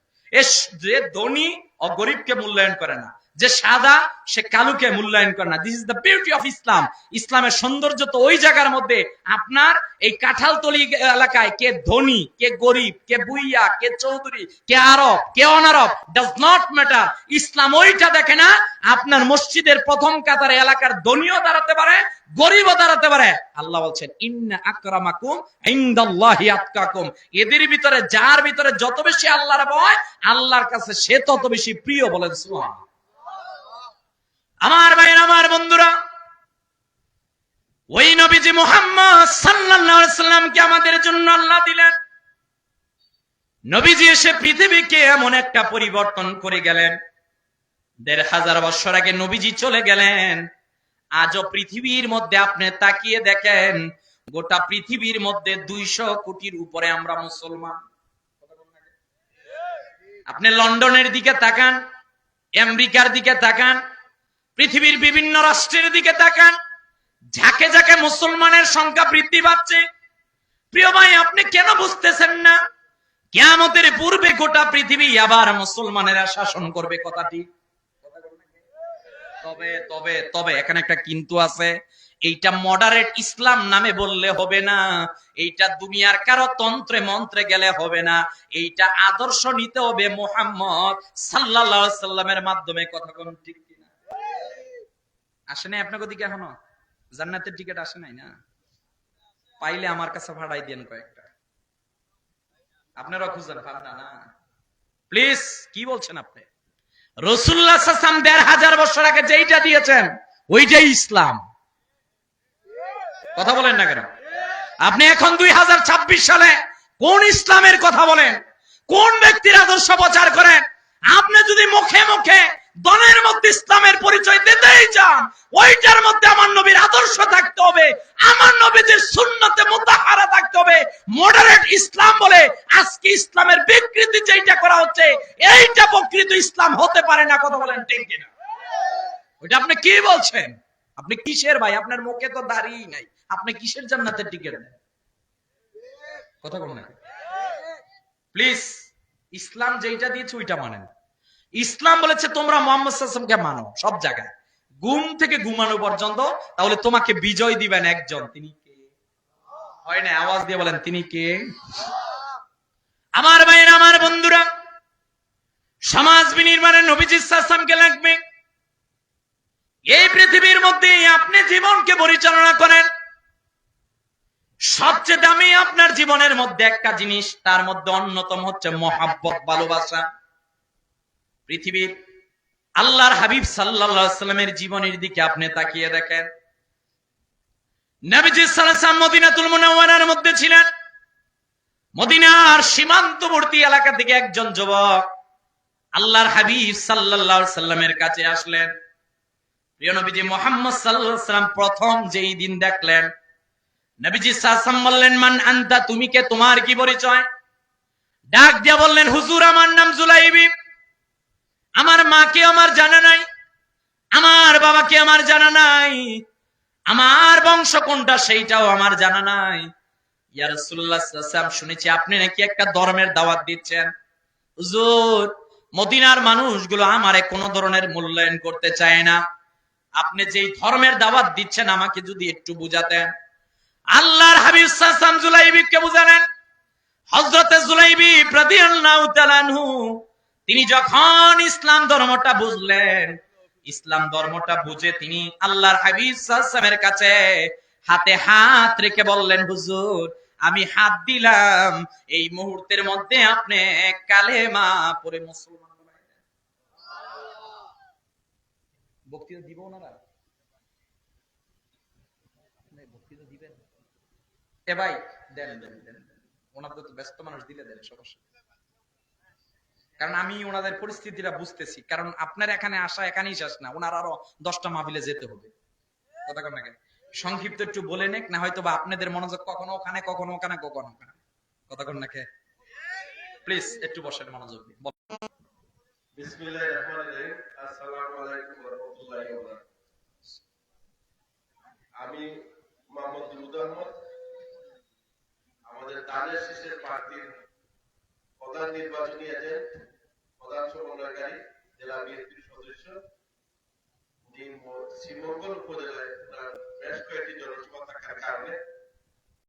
যে ধনী ও গরিবকে মূল্যায়ন করে না, যে সাদা সে কালোকে মূল্যায়ন করে না। This is the beauty of Islam. ইসলামের সৌন্দর্য তো ওই জায়গার মধ্যে আপনার এই কাঁঠালতলি এলাকায় কে ধনী, কে গরিব, কে বুইয়া, কে চৌধুরী, কে আরব, কে অনারব, ডাজ নট ম্যাটার। ইসলাম ওইটা দেখে না আপনার মসজিদের প্রথম কাতারে এলাকার ধনীও দাঁড়াতে পারে, গরিবও দাঁড়াতে পারে। আল্লাহ বলছেন ইন্না আকরামাকুম ইনদাল্লাহি আতকাকুম, এদের ভিতরে যার ভিতরে যত বেশি আল্লাহর ভয়, আল্লাহর কাছে সে তত বেশি প্রিয়। বলেন সুবহানাল্লাহ। আমার ভাইয়ের, আমার বন্ধুরা, ওই নবীজি মুহাম্মদ সাল্লাল্লাহু আলাইহি সাল্লামকে আমাদের জন্য আল্লাহ দিলেন। নবীজি এসে পৃথিবীকে এমন একটা পরিবর্তন করে গেলেন। ১৫০০ বছর আগে নবীজি চলে গেলেন, আজও পৃথিবীর মধ্যে আপনি তাকিয়ে দেখেন গোটা পৃথিবীর মধ্যে ২০০ কোটির উপরে আমরা মুসলমান। আপনি লন্ডনের দিকে তাকান, আমেরিকার দিকে তাকান, পৃথিবীর বিভিন্ন রাষ্ট্রের দিকে তাকান, ঝাঁকে ঝাঁকে মুসলমানের সংখ্যা বৃদ্ধি পাচ্ছে। প্রিয় ভাই, আপনি কেন বুঝতেছেন না কিয়ামতের পূর্বে গোটা পৃথিবী আবার মুসলমানেরা শাসন করবে? কথাটি তবে তবে তবে এখানে একটা কিন্তু আছে। এইটা মডারেট ইসলাম নামে বললে হবে না, এইটা দুনিয়ার কারো তন্ত্রে মন্ত্রে গেলে হবে না, এইটা আদর্শ নিতে হবে মুহাম্মদ সাল্লাল্লাহু আলাইহি সাল্লামের মাধ্যমে। কথা কোন ঠিক কিনা? আসে নাই আপনাকে দিকে এখনো জান্নাতের টিকিট আসে নাই না? পাইলে আমার কাছে ভাড়াই দেন কয়েকটা, আপনারা খুঁজেন, পান না না প্লিজ। কি বলছেন আপনি? রাসূলুল্লাহ সাল্লাল্লাহু আলাইহি ওয়াসাল্লাম ১৫০০ বছর আগে যেইটা দিয়েছেন ওইটাই ইসলাম। কথা বলেন না কেন? আপনি এখন ২০২৬ সালে কোন ইসলামের কথা বলেন? কোন ব্যক্তির আদর্শ প্রচার করেন? আপনি যদি মুখে মুখে দলের মধ্যে ইসলামের পরিচয় দিতেই চান, ওইটার মধ্যে আমার নবীর আদর্শ থাকতে হবে, আমার নবীর সুন্নতে মুতাহারা থাকতে হবে। মডারেট ইসলাম বলে আজকে ইসলামের বিকৃতি যেটা করা হচ্ছে, এইটা প্রকৃত ইসলাম হতে পারে না। কথা বলেন ঠিক কিনা? ওইটা আপনি কি বলছেন? আপনি কিসের ভাই? আপনার মুখে তো দাড়ি নাই, আপনি কিসের জান্নাতের টিকিট নেন? কথা বলেন না প্লিজ। ইসলাম যেটা দিয়েছে ওইটা মানেন। ইসলাম বলেছে তোমরা মুহাম্মদ সাল্লাল্লাহু আলাইহি ওয়াসাল্লামকে মানো সব জায়গায়, ঘুম থেকে ঘুমানো পর্যন্ত, তাহলে তোমাকে বিজয় দিবেন একজন। তিনি কে? হয় না? আওয়াজ দিয়ে বলেন তিনি কে? আমার ভাইয়েরা, আমার বন্ধুরা, সমাজ বিনির্মাণে নবীজি সাল্লাল্লাহু আলাইহি ওয়াসাল্লামকে লাগবে। এই পৃথিবীর মধ্যে আপনি জীবনকে পরিচালনা করেন, সবচেয়ে দামি আপনার জীবনের মধ্যে একটা জিনিস, তার মধ্যে অন্যতম হচ্ছে মহাব্বত, ভালোবাসা। পৃথিবীর আল্লাহর হাবিব সাল্লাল্লাহু আলাইহি ওয়াসাল্লামের জীবনের দিকে আপনি তাকিয়ে দেখেন। নবীজি সাল্লাল্লাহু আলাইহি ওয়াসাল্লাম মদিনাতুল মুনাওয়ারার মধ্যে ছিলেন। মদিনার সীমান্তবর্তী এলাকা থেকে একজন যুবক আল্লাহর হাবিব সাল্লাল্লাহু আলাইহি ওয়াসাল্লামের কাছে আসলেন। প্রিয় নবীজি মুহাম্মদ সাল্লাল্লাহু আলাইহি ওয়াসাল্লাম প্রথম যেই দিন দেখলেন, নবীজি সাল্লাল্লাহু আলাইহি ওয়াসাল্লাম বললেন মান আনতা, তুমি কে, তোমার কি পরিচয়? ডাক দিয়া বললেন হুজুর আমার নাম জুলাইবি, আমার মাকে আমার জানা নাই, আমার বাবাকে আমার জানা নাই, আমার বংশ কোনটা সেইটাও আমার জানা নাই। ইয়া রাসূলুল্লাহ সাল্লাল্লাহু আলাইহি ওয়াসাল্লাম, শুনেছি আপনি নাকি একটা ধর্মের দাওয়াত দিচ্ছেন, হুজুর মদিনার মানুষগুলো আমারে কোন ধরনের মূল্যায়ন করতে চায় না, আপনি যেই ধর্মের দাওয়াত দিচ্ছেন আমাকে যদি একটু বুঝাতেন। আল্লাহর হাবিব সাল্লাল্লাহু আলাইহি ওয়াসাল্লাম জুলাইবিবকে বুঝালেন। হযরতে জুলাইবিব রাদিয়াল্লাহু তাআলা আনহু তিনি যখন ইসলাম ধর্মটা বুঝলেন, ইসলাম ধর্মটা বুঝে তিনি আল্লাহর হাবিব সাল্লাল্লাহু আলাইহি ওয়াসাল্লামের কাছে হাতে হাত রেখে বললেন, হুজুর আমি হাত দিলাম, এই মুহূর্তের মধ্যে আপনি কালেমা পড়ে মুসলমান বানাই দেন। বক্তৃতা দিব ওনারা, বক্তৃতা দিবেন? এ ভাই দেন দেন দেন, ওনাদের তো ব্যস্ত মানুষ, দিলে দেন সমস্যা। কারণ আমি ওনাদের পরিস্থিতিটা বুঝতেছি, কারণ আপনার এখানে আসা এখানেই শেষ না, ওনার আরো 10টা মাহফিলে যেতে হবে। কথা কন না কেন? সংক্ষিপ্ত একটু বলে নেক না, হয়তো বা আপনাদের মনোযোগ কখনো ওখানে কখনো ওখানে কখনো ওখানে। কথা কন না কে? প্লিজ একটু বসেন মনোযোগ দিয়ে। বিসমিল্লাহির রহমানির রহিম। আসসালামু আলাইকুম ওয়া রাহমাতুল্লাহি ওয়া বারাকাতুহু। আমি মোহাম্মদ দুরুদ আহমদ, আমাদের দানের শীষের প্রার্থীর প্রধান নির্বাচনী এজেন্ট, প্রধান সমন্বয়কারী, জেলা বিএনপির সদস্য। শ্রীমঙ্গল উপজেলায় বেশ কয়েকটি জনসভা থাকার কারণে